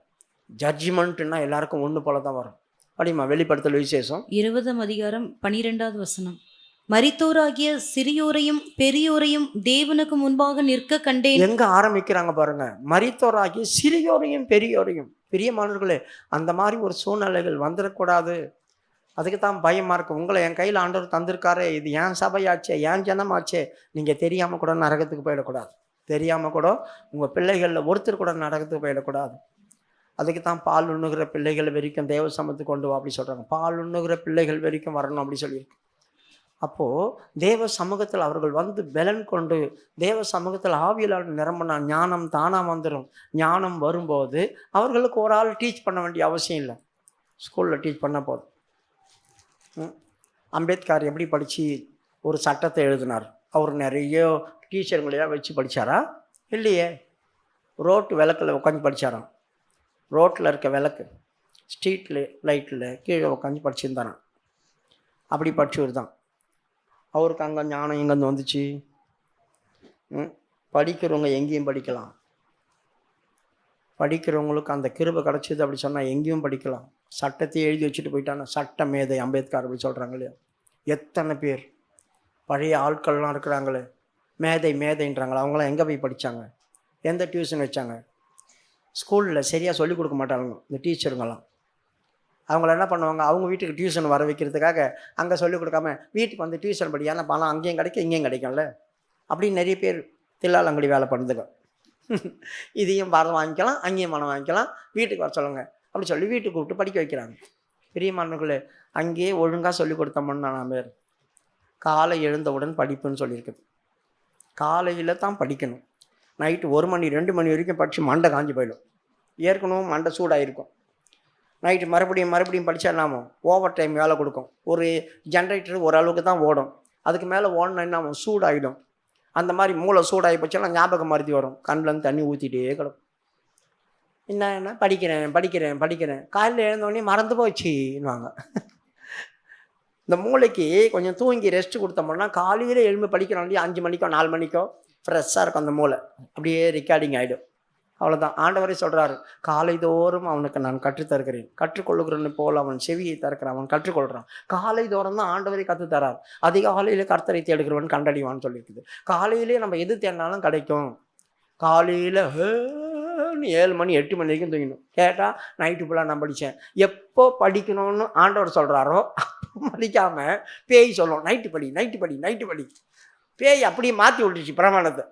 ஜட்ஜ்மெண்ட்னா எல்லாருக்கும் ஒன்று போல தான் வரும். அப்படிமா வெளிப்படுத்தல் விசேஷம் 20:12 மரித்தோராகிய சிறியோரையும் பெரியோரையும் தேவனுக்கு முன்பாக நிற்க கண்டேன். எங்க ஆரம்பிக்கிறாங்க பாருங்க, மரித்தோராகிய சிறியோரையும் பெரியோரையும். பிரியமானவர்களே, அந்த மாதிரி ஒரு சூழ்நிலைகள் வந்துடக்கூடாது. அதுக்கு தான் பயமா இருக்கு. உங்களை என் கையில் ஆண்டவர் தந்திருக்காரு, இது ஏன் சபையாச்சே, ஏன் ஜனமாச்சே, நீங்க தெரியாம கூட நரகத்துக்கு போயிடக்கூடாது. தெரியாம கூட உங்க பிள்ளைகள்ல ஒருத்தர் கூட நரகத்துக்கு போயிடக்கூடாது. அதுக்கு தான் பால் உண்ணுகிற பிள்ளைகள் வரைக்கும் தேவ சமத்துக்கு கொண்டு வா அப்படி சொல்றாங்க. பால் உண்ணுகிற பிள்ளைகள் வரைக்கும் வரணும் அப்படி சொல்லியிருக்கு. அப்போ தேவ சமூகத்தில் அவர்கள் வந்து பலன் கொண்டு தேவ சமூகத்தில் ஆவியலால் நிரம்பினா ஞானம் தானா வந்துடும். ஞானம் வரும்போது அவர்களுக்கு ஒரு ஆள் டீச் பண்ண வேண்டிய அவசியம் இல்லை. ஸ்கூலில் டீச் பண்ண போதும். அம்பேத்கர் எப்படி படித்து ஒரு சட்டத்தை எழுதினார்? அவர் நிறைய டீச்சருங்களையா வச்சு படித்தாரா? இல்லையே. ரோட்டு விளக்கில் உட்காந்து படித்தாராம். ரோட்டில் இருக்க விளக்கு, ஸ்ட்ரீட்டில் லைட்டில் கீழே உட்காந்து படிச்சுருந்தாரான். அப்படி படிச்சவர் தான் அவருக்கு. அங்கே ஞானம் எங்கேருந்து வந்துச்சு? படிக்கிறவங்க எங்கேயும் படிக்கலாம். படிக்கிறவங்களுக்கு அந்த கிருபை கிடச்சிது அப்படி சொன்னால் எங்கேயும் படிக்கலாம். சட்டத்தையே எழுதி வச்சுட்டு போயிட்டான சட்ட மேதை அம்பேத்கர் அப்படி சொல்கிறாங்க இல்லையா? எத்தனை பேர் பழைய ஆட்கள்லாம் இருக்கிறாங்களே, மேதை மேதைன்றாங்களே, அவங்களாம் எங்கே போய் படித்தாங்க? எந்த டியூஷன் வச்சாங்க? ஸ்கூலில் சரியாக சொல்லிக் கொடுக்க மாட்டாங்க இந்த டீச்சருங்கெல்லாம். அவங்கள என்ன பண்ணுவாங்க, அவங்க வீட்டுக்கு டியூஷன் வர வைக்கிறதுக்காக அங்கே சொல்லிக் கொடுக்காம வீட்டுக்கு வந்து டியூஷன் படி, ஏன்னா பணம் அங்கேயும் கிடைக்கும் இங்கேயும் கிடைக்கும்ல அப்படின்னு நிறைய பேர் தில்லாலங்கடி வேலை பண்ணுதுங்க. இதையும் பணம் வாங்கிக்கலாம், அங்கேயும் பணம் வாங்கிக்கலாம், வீட்டுக்கு வர சொல்லுங்க அப்படி சொல்லி வீட்டுக்கு கூப்பிட்டு படிக்க வைக்கிறாங்க. பிரியமானவர்களே, அங்கேயே ஒழுங்காக சொல்லிக் கொடுத்தோம்னா நான் பேர் காலை எழுந்தவுடன் படிப்புன்னு சொல்லியிருக்குது. காலையில் தான் படிக்கணும். நைட்டு 1 மணி 2 மணி வரைக்கும் படித்து மண்டை காஞ்சி போயிடும். ஏற்கனவே மண்டை சூடாகிருக்கும். நைட்டு மறுபடியும் படித்தா என்னாகும்? ஓவர் டைம் வேலை கொடுக்கும். ஒரு ஜென்ரேட்டர் ஓரளவுக்கு தான் ஓடும், அதுக்கு மேலே ஓடணும் என்னாகும்? சூடாகிடும். அந்த மாதிரி மூளை சூடாகி போச்செல்லாம் ஞாபகம் மறுத்தி வரும், கண்ணிலேருந்து தண்ணி ஊற்றிட்டே கிடக்கும். என்ன படிக்கிறேன் காலையில் எழுந்தோடனே மறந்து போச்சுன்னுவாங்க. இந்த மூளைக்கு கொஞ்சம் தூங்கி ரெஸ்ட் கொடுத்தோம்னா காலையில் எழும்பி படிக்கிறோம் இல்லையா, 5 மணிக்கோ 4 மணிக்கோ ஃப்ரெஷ்ஷாக இருக்கும் அந்த மூளை, அப்படியே ரெக்கார்டிங் ஆகிடும். அவ்வளோதான். ஆண்டவரே சொல்கிறாரு, காலை தோறும் அவனுக்கு நான் கற்றுத்தருக்கிறேன், கற்றுக்கொள்ளுகிறேன்னு போல் அவன் செவியை திறக்கிறான், அவன் கற்றுக்கொள்கிறான். காலை தோறும் தான் ஆண்டவரை கற்றுத்தரார். அதிகாலையில் கர்த்தரை தேடுகிறவன் கண்டடிவான்னு சொல்லியிருக்குது. காலையிலே நம்ம எது தேடினாலும் கிடைக்கும். காலையில் 7 மணி 8 மணி வரைக்கும் தூங்கணும். கேட்டால் நைட்டு ஃபுல்லாக நான் படித்தேன். எப்போ படிக்கணும்னு ஆண்டவர் சொல்கிறாரோ படிக்காமல் பேய் சொல்லும், நைட்டு படி. பேய் அப்படியே மாற்றி விட்டுருச்சு பிரமாணத்தை.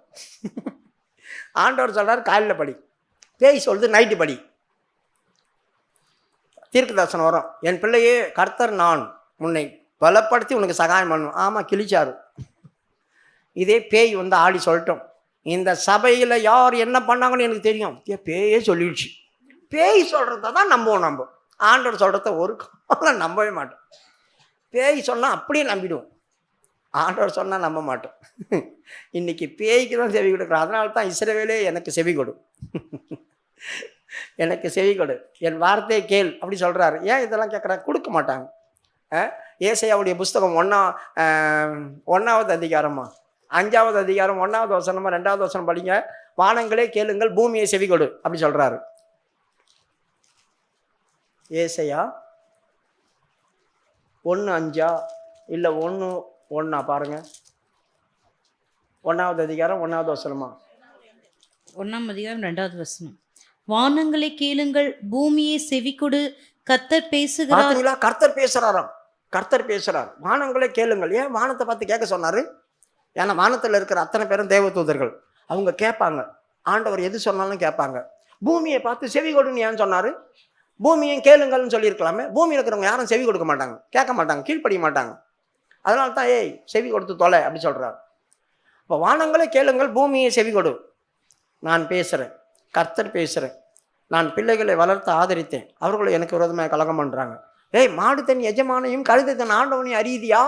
ஆண்டவர் சொல்கிறார் காலையில் படி, பேய் சொல்லுது நைட்டு படி. தீர்க்க தரிசனம் வரும், என் பிள்ளையே கர்த்தர் நான் உன்னை பலப்படுத்தி உனக்கு சகாயம் பண்ணும். ஆமாம், கிழிச்சாரு. இதே பேய் வந்து ஆடி சொல்லட்டும், இந்த சபையில் யார் என்ன பண்ணாங்கன்னு எனக்கு தெரியும். பேயே சொல்லிடுச்சு. பேய் சொல்கிறத தான் நம்புவோம். ஆண்டவர் சொல்கிறத ஒரு காலம் நம்பவே மாட்டோம். பேய் சொன்னால் அப்படியே நம்பிடுவோம், ஆண்டவர் சொன்னால் நம்ப மாட்டோம். இன்னைக்கு பேய்க்கு தான் செவி கொடுக்குறோம். அதனால தான் இஸ்ரவேலே எனக்கு செவி கொடு, எனக்கு செவி கொடு, என் வார்த்தையை கேள் அப்படி சொல்கிறாரு. ஏன் இதெல்லாம் கேட்குறாங்க? கொடுக்க மாட்டாங்க. ஏசாயாவுடைய புஸ்தகம் 1ஆவது அதிகாரமா 5ஆவது அதிகாரம் 1ஆவது வசனமா 2ஆவது வசனம் படிங்க. வானங்களே கேளுங்கள், பூமியை செவி கொடு அப்படி சொல்கிறாரு. ஏசாயா 1:5 இல்லை 1:1 பாருங்க. 1ஆவது அதிகாரம் 1ஆவது வசனமா? 1ஆம் அதிகாரம் 2வது வசனம். வானங்களை கேளுங்கள், பூமியே செவிகொடு, கர்த்தர் பேசுகிறார். பார்த்தீங்களா? கர்த்தர் பேசுறாராம். கர்த்தர் பேசுறார். வானங்களே கேளுங்கள். ஏன் வானத்தை பார்த்து கேட்க சொன்னாரு? ஏன்னா வானத்தில் இருக்கிற அத்தனை பேரும் தேவதூதர்கள். அவங்க கேட்பாங்க. ஆண்டவர் எது சொன்னாலும் கேட்பாங்க. பூமியை பார்த்து செவி கொடுன்னு ஏன் சொன்னாரு? பூமியும் கேளுங்கள்னு சொல்லியிருக்கலாமே. பூமியில் இருக்கிறவங்க யாரும் செவி கொடுக்க மாட்டாங்க, கேட்க மாட்டாங்க, கீழ்ப்படிய மாட்டாங்க. அதனால தான் ஏய் செவி கொடுத்து தொலை அப்படி சொல்றாரு. இப்போ வானங்களே கேளுங்கள், பூமியை செவி கொடு. நான் பேசுகிறேன், கர்த்தர் பேசுகிறேன். நான் பிள்ளைகளை வளர்த்து ஆதரித்தேன், அவர்களும் எனக்கு விரோதமாக கலகம் பண்ணுறாங்க. ஏய், மாடு தன் எஜமானையும் கழுதை தன் ஆண்டவனையும் அறியுதியா?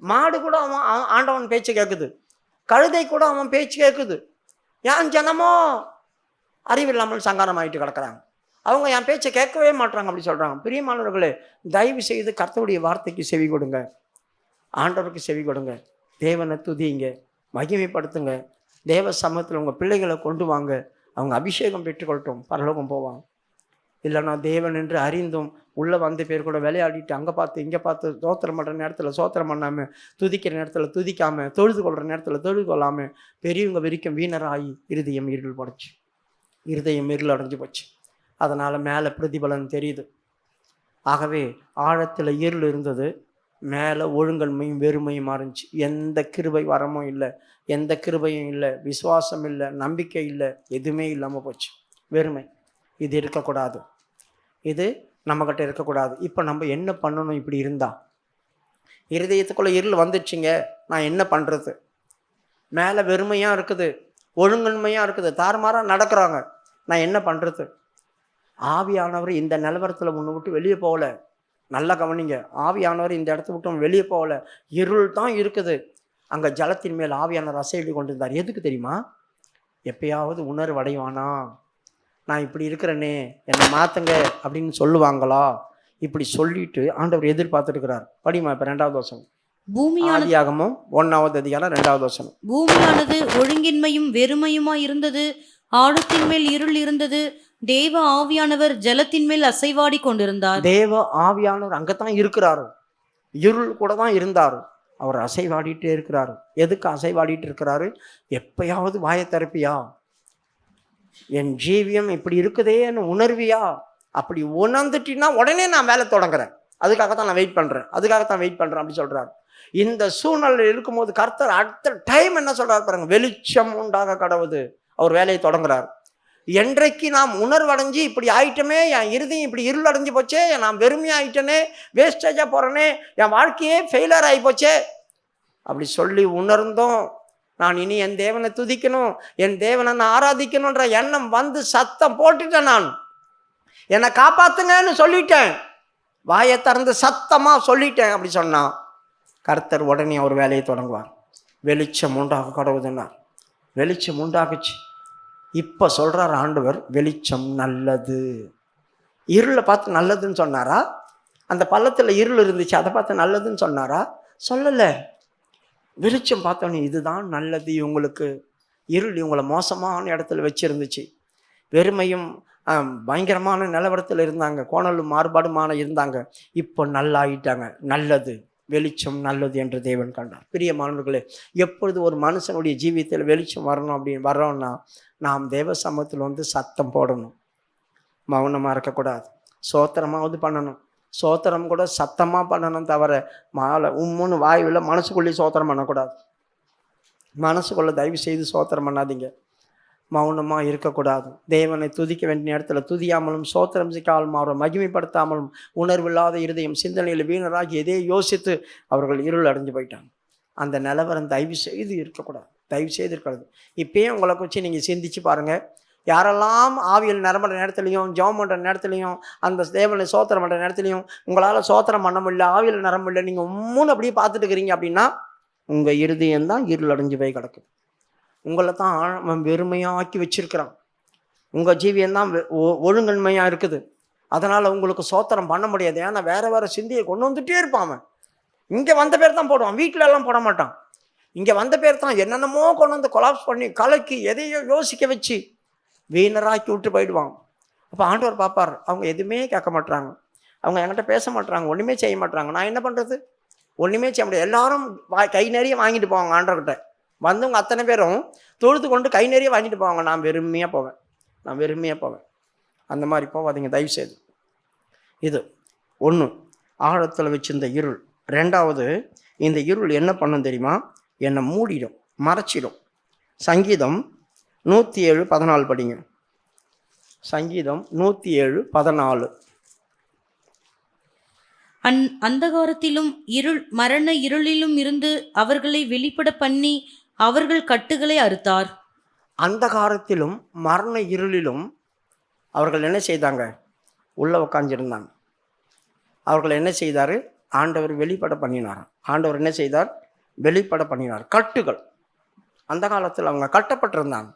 மாடு கூட அவன் ஆண்டவன் பேச்சு கேட்குது, கழுதை கூட அவன் பேச்சு கேட்குது. ஏன் ஜனமோ அறிவில்லாமல் சங்காரம் ஆகிட்டு கிடக்குறாங்க, அவங்க என் பேச்சை கேட்கவே மாட்டாங்க அப்படி சொல்கிறாங்க. பிரியமானவர்களே, தயவு செய்து கர்த்தருடைய வார்த்தைக்கு செவி கொடுங்க, ஆண்டவருக்கு செவி கொடுங்க, தேவனை துதிங்க, மகிமைப்படுத்துங்க. தேவ சமூகத்தில் உங்கள் பிள்ளைகளை கொண்டு வாங்க, அவங்க அபிஷேகம் பெற்றுக்கொள்ளட்டும், பரலோகம் போவாங்க. இல்லைன்னா தேவன் என்று அறிந்தும் உள்ளே வந்த பேர் கூட விளையாடிட்டு அங்கே பார்த்து இங்கே பார்த்து சோத்திரம் பண்ணுற நேரத்தில் சோத்திரம் பண்ணாமல், துதிக்கிற நேரத்தில் துதிக்காமல், தொழுது கொள்கிற நேரத்தில் தொழுது கொள்ளாமல் பெரியவங்க வரைக்கும் வீணராகி இருதயம் இருள் படைச்சு, இருதயம் இருள் அடைஞ்சு போச்சு. அதனால் மேலே பிரதிபலன் தெரியுது. ஆகவே ஆழத்தில் இருள் இருந்தது, மேலே ஒழுங்கன்மையும் வெறுமையும் இருந்துச்சு. எந்த கிருபை வரமும் இல்லை, எந்த கிருபையும் இல்லை, விசுவாசம் இல்லை, நம்பிக்கை இல்லை, எதுவுமே இல்லாமல் போச்சு. வெறுமை. இது இருக்கக்கூடாது, இது நம்மக்கிட்ட இருக்கக்கூடாது. இப்போ நம்ம என்ன பண்ணணும்? இப்படி இருந்தா இருதயத்துக்குள்ளே இருள் வந்துடுச்சிங்க, நான் என்ன பண்ணுறது? மேலே வெறுமையாக இருக்குது, ஒழுங்கன்மையாக இருக்குது, தாறுமாறாக நடக்கிறாங்க, நான் என்ன பண்ணுறது? ஆவியானவர் இந்த நிலவரத்தில் முன்ன விட்டு வெளியே போகல. நல்லா கவனிங்க, ஆவியானவர் இந்த இடத்த விட்டு வெளியே போகல. இருள் தான் இருக்குது. அங்கே ஜலத்தின் மேல் ஆவியானவர் அசைடு கொண்டிருந்தார். எதுக்கு தெரியுமா? எப்பயாவது உணர்வு அடைவானா, நான் இப்படி இருக்கிறேனே, என்னை மாற்றுங்க அப்படின்னு சொல்லுவாங்களா? இப்படி சொல்லிட்டு ஆண்டவர் எதிர்பார்த்துருக்கிறார். படிமா இப்போ 2வது வசனம், ஆதியாகமம் 1வது அதிகாரம் 2வது வசனம். பூமியானது ஒழுங்கின்மையும் வெறுமையுமாய் இருந்தது, ஆழத்தின் மேல் இருள் இருந்தது, தேவ ஆவியானவர் ஜலத்தின் மேல் அசைவாடி கொண்டிருந்தார். தேவ ஆவியானவர் அங்கதான் இருக்கிறாரு, இருள் கூட தான் இருந்தாரு, அவர் அசைவாடிட்டே இருக்கிறாரு. எதுக்கு அசைவாடிட்டு இருக்கிறாரு? எப்பயாவது வாயை திறப்பியா, என் ஜீவியம் இப்படி இருக்குதேன்னு உணர்வியா? அப்படி உணர்ந்துட்டின்னா உடனே நான் வேலை தொடங்குறேன், அதுக்காகத்தான் நான் வெயிட் பண்ணுறேன், அதுக்காகத்தான் வெயிட் பண்ணுறேன் அப்படி சொல்கிறார். இந்த சூழ்நிலையில் இருக்கும்போது கர்த்தர் அடுத்த டைம் என்ன சொல்கிறார் பாருங்க, வெளிச்சம் உண்டாக கடவுது. அவர் வேலையை தொடங்குறார். என்றைக்கு நாம் உணர்வடைஞ்சு இப்படி ஆயிட்டமே, என் இருதயம் இப்படி இருள் அடைஞ்சு போச்சே, நான் வெறுமையாயிட்டனே, வேஸ்டேஜாக போகிறேனே, என் வாழ்க்கையே ஃபெயிலியர் ஆகி போச்சே அப்படி சொல்லி உணர்ந்தோம், நான் இனி என் தேவனை துதிக்கணும், என் தேவனை நான் ஆராதிக்கணுன்ற எண்ணம் வந்து சத்தம் போட்டுட்டேன், நான் என்னை காப்பாத்துங்கன்னு சொல்லிட்டேன், வாயை திறந்து சத்தமாக சொல்லிட்டேன். அப்படி சொன்னான் கர்த்தர் உடனே அவர் வேலையை தொடங்குவார். வெளிச்சம் உண்டாக கடவுதுன்னார், வெளிச்சம் உண்டாகுச்சு. இப்போ சொல்கிறார் ஆண்டவர், வெளிச்சம் நல்லது. இருளை பார்த்து நல்லதுன்னு சொன்னாரா? அந்த பள்ளத்தில் இருள் இருந்துச்சு, அதை பார்த்து நல்லதுன்னு சொன்னாரா? சொல்லலை. வெளிச்சம் பார்த்தோன்னே இதுதான் நல்லது. இவங்களுக்கு இருள் இவங்களை மோசமான இடத்துல வச்சுருந்துச்சு, வெறுமையும் பயங்கரமான நிலவரத்தில் இருந்தாங்க, கோணலும் மாறுபாடுமான இருந்தாங்க. இப்போ நல்லாயிட்டாங்க. நல்லது, வெளிச்சம் நல்லது என்று தேவன் கண்டார். பிரியமானவர்களே, எப்பொழுது ஒரு மனுஷனுடைய ஜீவியத்தில் வெளிச்சம் வரணும் அப்படின்னு வர்றோம்னா, நாம் தேவ சமூகத்தில் வந்து சத்தம் போடணும், மௌனமாக இருக்கக்கூடாது, சோத்திரமாவது பண்ணணும். சோத்திரம் கூட சத்தமாக பண்ணணும், தவிர மாலை உம்முன்னு வாயுவில் மனசுக்குள்ளேயே சோத்திரம் பண்ணக்கூடாது. மனசுக்குள்ளே தயவு செய்து சோத்திரம் பண்ணாதீங்க, மௌனமாக இருக்கக்கூடாது. தேவனை துதிக்க வேண்டிய நேரத்தில் துதியாமலும், சோத்திரம் சிக்காமலும், அவரை மகிமைப்படுத்தாமலும், உணர்வில்லாத இருதயம் சிந்தனையில் வீணராகி எதே யோசித்து அவர்கள் இருள் அடைஞ்சு போயிட்டாங்க. அந்த நிலவரம் தயவு செய்து இருக்கக்கூடாது, தயவு செய்து இருக்கிறது. இப்போயே உங்களை வச்சு நீங்கள் சிந்திச்சு பாருங்கள். யாரெல்லாம் ஆவியில் நிரம்புற நேரத்துலையும், ஜெபம் பண்ணுற நேரத்துலையும், அந்த தேவனை சோத்திரம் பண்ணுற நேரத்துலையும் உங்களால் சோத்திரம் பண்ண முடியல, ஆவியில் நிரம்ப முடியல, நீங்கள் உம்முன்னு அப்படியே பார்த்துட்டு இருக்கிறீங்க அப்படின்னா உங்கள் இருதயம்தான் இருள் அடைஞ்சு போய் கிடக்குது. உங்களை தான் அவன் வெறுமையாக்கி வச்சிருக்கிறான். உங்கள் ஜீவியம்தான் ஒழுங்கன்மையாக இருக்குது. அதனால் உங்களுக்கு சோத்திரம் பண்ண முடியாது. ஏன்னா வேறு வேறு சிந்தியை கொண்டு வந்துகிட்டே இருப்பான் அவன். இங்கே வந்த பேர் தான் போடுவான், வீட்டில எல்லாம் போட மாட்டான். இங்கே வந்த பேர் தான் என்னென்னமோ கொண்டு வந்து கொலாப்ஸ் பண்ணி கலக்கி எதையோ யோசிக்க வச்சு வீணராக்கி விட்டு போயிடுவான். அப்போ ஆண்டவர் பார்ப்பார், அவங்க எதுவுமே கேட்க மாட்டாங்க, அவங்க என்கிட்ட பேச மாட்டாங்க, ஒன்றுமே செய்ய மாட்டாங்க. நான் என்ன பண்ணுறது? ஒன்றுமே செய்ய முடியாது. எல்லாரும் கை நிறைய வாங்கிட்டு போவாங்க ஆண்டவர்கிட்ட. வந்தவங்க அத்தனை பேரும் தொழுது கொண்டு கை நிறைய வாங்கிட்டு போவாங்க. நான் வெறுமையாக போவேன், நான் வெறுமையாக போவேன். அந்த மாதிரி போகாதீங்க தயவுசெய்து. இது ஒன்று, ஆழத்தில் வச்சிருந்த இருள். ரெண்டாவது, இந்த இருள் என்ன பண்ணும் தெரியுமா? என்னை மூடிடும், மறைச்சிடும். சங்கீதம் 107:14 படிங்க. சங்கீதம் 107:14. அந்தகாரத்திலும் மரண இருளிலும் இருந்து அவர்களை வெளிப்பட பண்ணி அவர்கள் கட்டுகளை அறுத்தார். அந்தகாரத்திலும் மரண இருளிலும் அவர்கள் என்ன செய்தாங்க? உள்ள உட்காந்துருந்தாங்க. அவர்கள் என்ன செய்தார்? ஆண்டவர் வெளிப்பட பண்ணினார். ஆண்டவர் என்ன செய்தார்? வெளிப்பட பண்ணினார். கட்டுகள். அந்த காலத்தில் அவங்க கட்டப்பட்டிருந்தாங்க.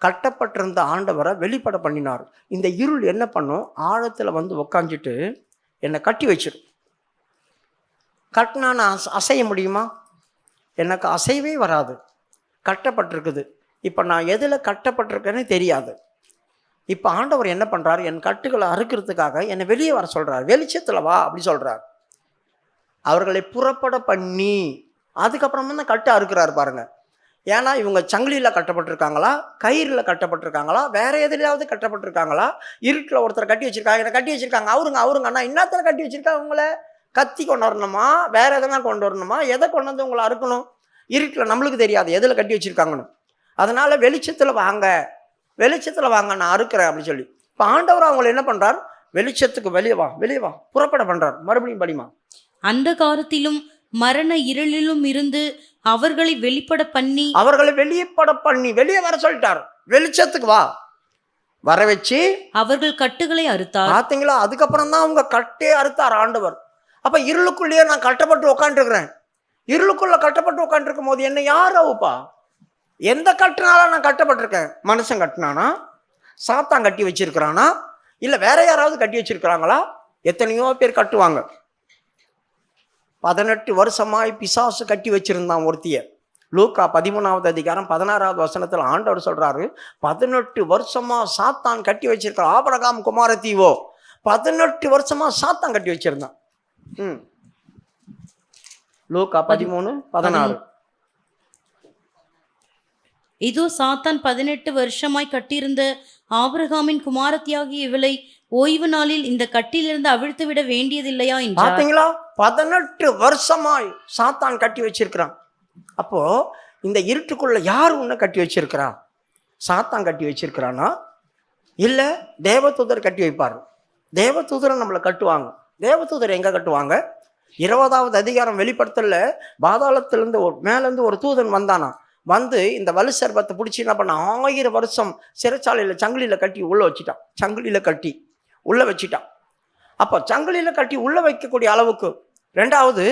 கட்டப்பட்டிருந்த ஆண்டவரை வெளிப்பட பண்ணினார். இந்த இருள் என்ன பண்ணும்? ஆழத்தில் வந்து உக்காந்துட்டு என்னை கட்டி வச்சிடும். கட்டினா நான் அசைய முடியுமா? எனக்கு அசைவே வராது. கட்டப்பட்டிருக்குது. இப்போ நான் எதில் கட்டப்பட்டிருக்கேன்னு தெரியாது. இப்போ ஆண்டவர் என்ன பண்ணுறாரு? என் கட்டுகளை அறுக்கிறதுக்காக என்னை வெளியே வர சொல்கிறார். வெளிச்சத்தில் வா அப்படி சொல்கிறார். அவர்களை புறப்பட பண்ணி அதுக்கப்புறமா தான் கட்டு அறுக்கிறார் பாருங்க. ஏன்னா இவங்க சங்கிலியில் கட்டப்பட்டிருக்காங்களா, கயிறில் கட்டப்பட்டிருக்காங்களா, வேற எதுலையாவது கட்டப்பட்டிருக்காங்களா? இருட்டில் ஒருத்தர் கட்டி வச்சிருக்காங்க, என்னை கட்டி வச்சிருக்காங்க, அவருங்க அண்ணா இன்னத்தில் கட்டி வச்சிருக்காங்க. உங்களை கத்தி கொண்டு வரணுமா, வேற எதனா கொண்டு வரணுமா? எதை கொண்டு வந்து உங்களை அறுக்கணும்? இருட்டில் நம்மளுக்கு தெரியாது எதில் கட்டி வச்சிருக்காங்கன்னு. அதனால வெளிச்சத்தில் வாங்க, வெளிச்சத்தில் வாங்க, நான் அறுக்கிறேன் அப்படின்னு சொல்லி இப்போ ஆண்டவர் அவங்களை என்ன பண்ணுறார்? வெளிச்சத்துக்கு வெளியே வா, வெளியே வா, புறப்பட பண்ணுறார். மறுபடியும் படிமா. அந்தகாரத்திலும் மரண இருளிலும் இருந்து அவர்களை வெளிப்பட பண்ணி வெளியே வர சொல்லிட்டார். வெளிச்சத்துக்கு வா, வர வச்சு அவர்கள் கட்டுகளை அறுத்தார். பார்த்தீங்களா? அதுக்கப்புறம் தான் அவங்க கட்டே அறுத்தார் ஆண்டவர். அப்ப இருளுக்குள்ளேயே நான் கட்டப்பட்டு உட்காந்துருக்கிறேன். இருளுக்குள்ள கட்டப்பட்டு உட்காந்துருக்கும் போது என்ன யார் அவுப்பா? எந்த கட்டுனால நான் கட்டப்பட்டிருக்கேன்? மனுஷன் கட்டினானா? சாத்தான் கட்டி வச்சிருக்கிறானா? இல்லை வேற யாராவது கட்டி வச்சிருக்கிறாங்களா? எத்தனையோ பேர் கட்டுவாங்க. 18 வருஷமாய் பிசாசு கட்டி வச்சிருந்தான் ஒருத்திய. லூக்கா 13:16 ஆண்டவர் சொல்றாரு, 18 வருஷமா சாத்தான் கட்டி வச்சிருக்கிற ஆபிரகாம் குமாரத்தீவோ, 18 வருஷமா சாத்தான் கட்டி வச்சிருந்தான். லூக்கா 13:16. இதோ சாத்தான் 18 வருஷமாய் கட்டியிருந்த ஆபிரகாமின் குமாரத்தியாகிய இவளை ஓய்வு நாளில் இந்த கட்டிலிருந்து அவிழ்த்து விட வேண்டியதில்லையா என்றார். பாத்தீங்களா? 18 வருஷமாய் சாத்தான் கட்டி வச்சிருக்கிறான். அப்போ இந்த இருட்டுக்குள்ள யார் உன்னை கட்டி வச்சிருக்கிறா? சாத்தான் கட்டி வச்சிருக்கிறானா? இல்ல தேவதூதர் கட்டி வைப்பார். தேவதூதரை நம்மளை கட்டுவாங்க. தேவதூதர் எங்க கட்டுவாங்க? 20வது அதிகாரம் வெளிப்படுத்தல பாதாளத்திலிருந்து மேலேருந்து ஒரு தூதன் வந்தானா. வந்து இந்த வலு சர்பத்தை பிடிச்சி என்ன பண்ண 1000 வருஷம் சிறைச்சாலையில் சங்கிலியில் கட்டி உள்ள வச்சுட்டான். சங்கிலியில் கட்டி உள்ள வச்சுட்டான். அப்போ சங்கிலியில் கட்டி உள்ள வைக்கக்கூடிய அளவுக்கு. ரெண்டாவது,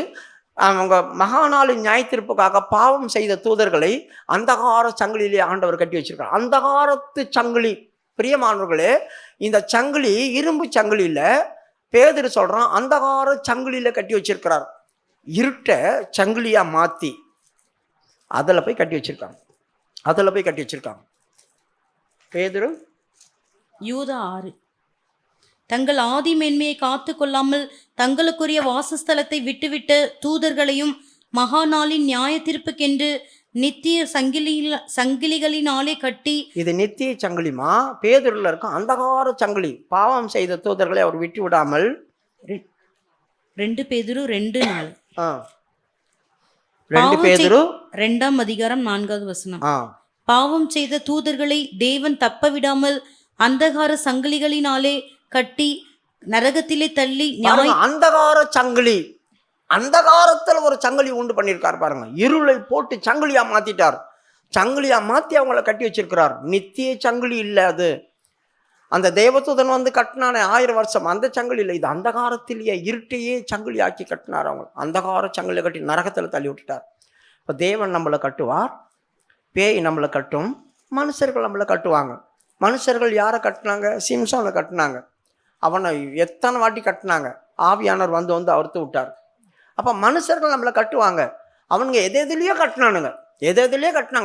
அவங்க மகாநாளின் நியாயத்தீர்ப்புக்காக பாவம் செய்த தூதர்களை அந்தகார சங்கிலியிலே ஆண்டவர் கட்டி வச்சிருக்கார். அந்தகாரத்து சங்கிலி. பிரியமானவர்களே, இந்த சங்கிலி இரும்பு சங்கிலியில் பேதுரு சொல்றான், அந்தகார சங்கிலியில கட்டி வச்சிருக்கிறார். இருட்டை சங்கிலியா மாத்தி அதில் போய் கட்டி வச்சிருக்காங்க. பேதுரு யூதா 6. தங்கள் ஆதி மேன்மையை காத்து கொள்ளாமல் தங்களுக்குரிய வாசஸ்தலத்தை விட்டுவிட்ட தூதர்களையும் மகாநாளின் நியாய தீர்ப்புக்கென்று நித்திய சங்கிலிகளினாலே கட்டி. இது நித்திய சங்கிலிமா? பேதுருல இருக்கும் அந்தகார சங்கிலி. பாவம் செய்த தூதர்களை அவர் விட்டு விடாமல். 2 பேதுரு 2:4. 2 பேதுரு 2ஆம் அதிகாரம் 4வது வசனம். பாவம் செய்த தூதர்களை தேவன் தப்ப விடாமல் அந்தகார சங்கிலிகளினாலே கட்டி நரகத்திலே தள்ளி. அந்தகார சங்கிலி. அந்தகாரத்தில் ஒரு சங்கிலி உண்டு பண்ணியிருக்கார் பாருங்க. இருளை போட்டு சங்கிலியா மாத்திட்டார். சங்கிலியா மாத்தி அவங்கள கட்டி வச்சிருக்கிறார். நித்திய சங்கிலி இல்லை அது. அந்த தேவதூதன் வந்து கட்டினானே 1000 வருஷம், அந்த சங்கிலி இல்லை. இது அந்தகாரத்திலேயே இருட்டையே சங்கிலி ஆக்கி கட்டினார். அவங்க அந்தகார சங்கிலியை கட்டி நரகத்தில் தள்ளி விட்டுட்டார். இப்போ தேவன் நம்மளை கட்டுவார், பேய் நம்மளை கட்டும், மனுஷர்கள் நம்மளை கட்டுவாங்க. மனுஷர்கள் யாரை கட்டினாங்க? சிம்சோனை கட்டினாங்க. அவனை எத்தனை வாட்டி கட்டினாங்க. ஆவியானவர் வந்து அறுத்து விட்டார். அப்போ மனுஷர்கள் நம்மளை கட்டுவாங்க. அவனுங்க எதுலேயோ கட்டினானுங்க,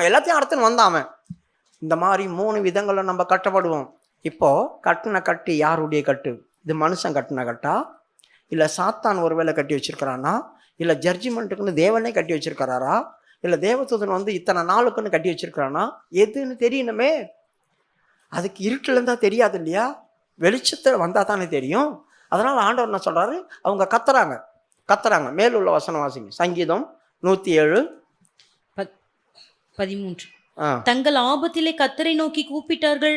எல்லாத்தையும் அறுத்துன்னு வந்தாமன். இந்த மாதிரி 3 விதங்களில் நம்ம கட்டப்படுவோம். இப்போ கட்டின கட்டு யாருடைய கட்டு? இது மனுஷன் கட்டின கட்டா, இல்லை சாத்தான் ஒரு வேளை கட்டி வச்சிருக்கிறானா, இல்லை ஜட்ஜ்மெண்ட்டுக்குன்னு தேவனே கட்டி வச்சிருக்கிறாரா, இல்லை தேவதூதன் வந்து இத்தனை நாளுக்குன்னு கட்டி வச்சிருக்கிறானா? எதுன்னு தெரியணுமே. அதுக்கு இருட்டில் இருந்தால் தெரியாது இல்லையா? வெளிச்சத்தில் வந்தால் தானே தெரியும். அதனால் ஆண்டவர் என்ன சொல்கிறாரு, அவங்க கத்துறாங்க. மேலுள்ள வசனம் வாசிங்க. சங்கீதம் 107 13. தங்கள் ஆபத்திலே கர்த்தரை நோக்கி கூப்பிட்டார்கள்,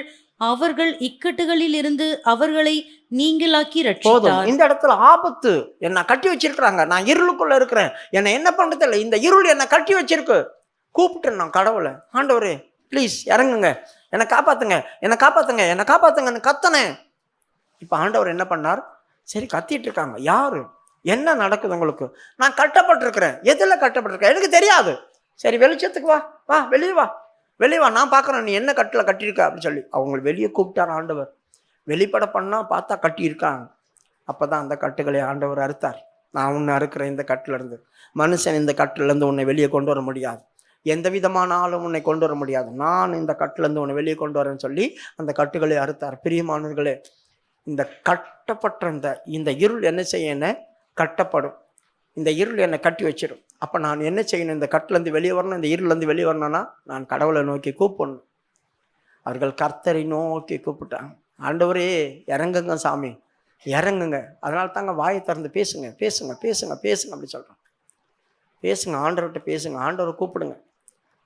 அவர்கள் இக்கட்டுகளில் இருந்து அவர்களை நீங்களாக்கி ரட்சித்தார். இந்த இடத்துல ஆபத்து என்ன கட்டி வச்சிருக்கிறாங்க, நான் இருளுக்குள்ள இருக்கிறேன், என்னை என்ன பண்றது இல்லை, இந்த இருள் என்னை கட்டி வச்சிருக்கு. கூப்பிட்டேன் நான் கடவுளை, ஆண்டவரே ப்ளீஸ் இறங்குங்க, என்னை காப்பாத்துங்கன்னு கத்தனேன். இப்போ ஆண்டவர் என்ன பண்ணார், சரி கத்திட்டு இருக்காங்க, யாரு, என்ன நடக்குது உங்களுக்கு, நான் கட்டப்பட்டிருக்கிறேன், எதில் கட்டப்பட்டிருக்கேன் எனக்கு தெரியாது, சரி வெளிச்சத்துக்கு வா வெளியே வா, நான் பார்க்குறேன் நீ என்ன கட்டில் கட்டியிருக்க அப்படின்னு சொல்லி அவங்க வெளியே கூப்பிட்டார் ஆண்டவர். வெளிப்பட பண்ணால் பார்த்தா கட்டியிருக்காங்க. அப்போ தான் அந்த கட்டுகளை ஆண்டவர் அறுத்தார். நான் உன்னை அறுக்கிறேன் இந்த கட்டிலேருந்து, மனுஷன் இந்த கட்டிலேருந்து உன்னை வெளியே கொண்டு வர முடியாது, எந்த விதமான ஆளும் உன்னை கொண்டு வர முடியாது, நான் இந்த கட்டிலேருந்து உன்னை வெளியே கொண்டு வரேன்னு சொல்லி அந்த கட்டுகளை அறுத்தார். பிரியமானவர்களே, இந்த கட்டப்பட்ட இந்த இருள் என்ன செய்ய, என்ன கட்டப்படும், இந்த இருள் என்னை கட்டி வச்சிடும். அப்போ நான் என்ன செய்யணும், இந்த கட்டிலேருந்து வெளியே வரணும், இந்த இருள்லேருந்து வெளியே வரணும்னா நான் கடவுளை நோக்கி கூப்பிடணும். அவர்கள் கர்த்தரை நோக்கி கூப்பிட்டாங்க, ஆண்டவரே இறங்குங்க சாமி இறங்குங்க. அதனால தாங்க வாயை திறந்து பேசுங்க அப்படி சொல்கிறோம். பேசுங்க, ஆண்டவர்கிட்ட பேசுங்க, ஆண்டவரை கூப்பிடுங்க,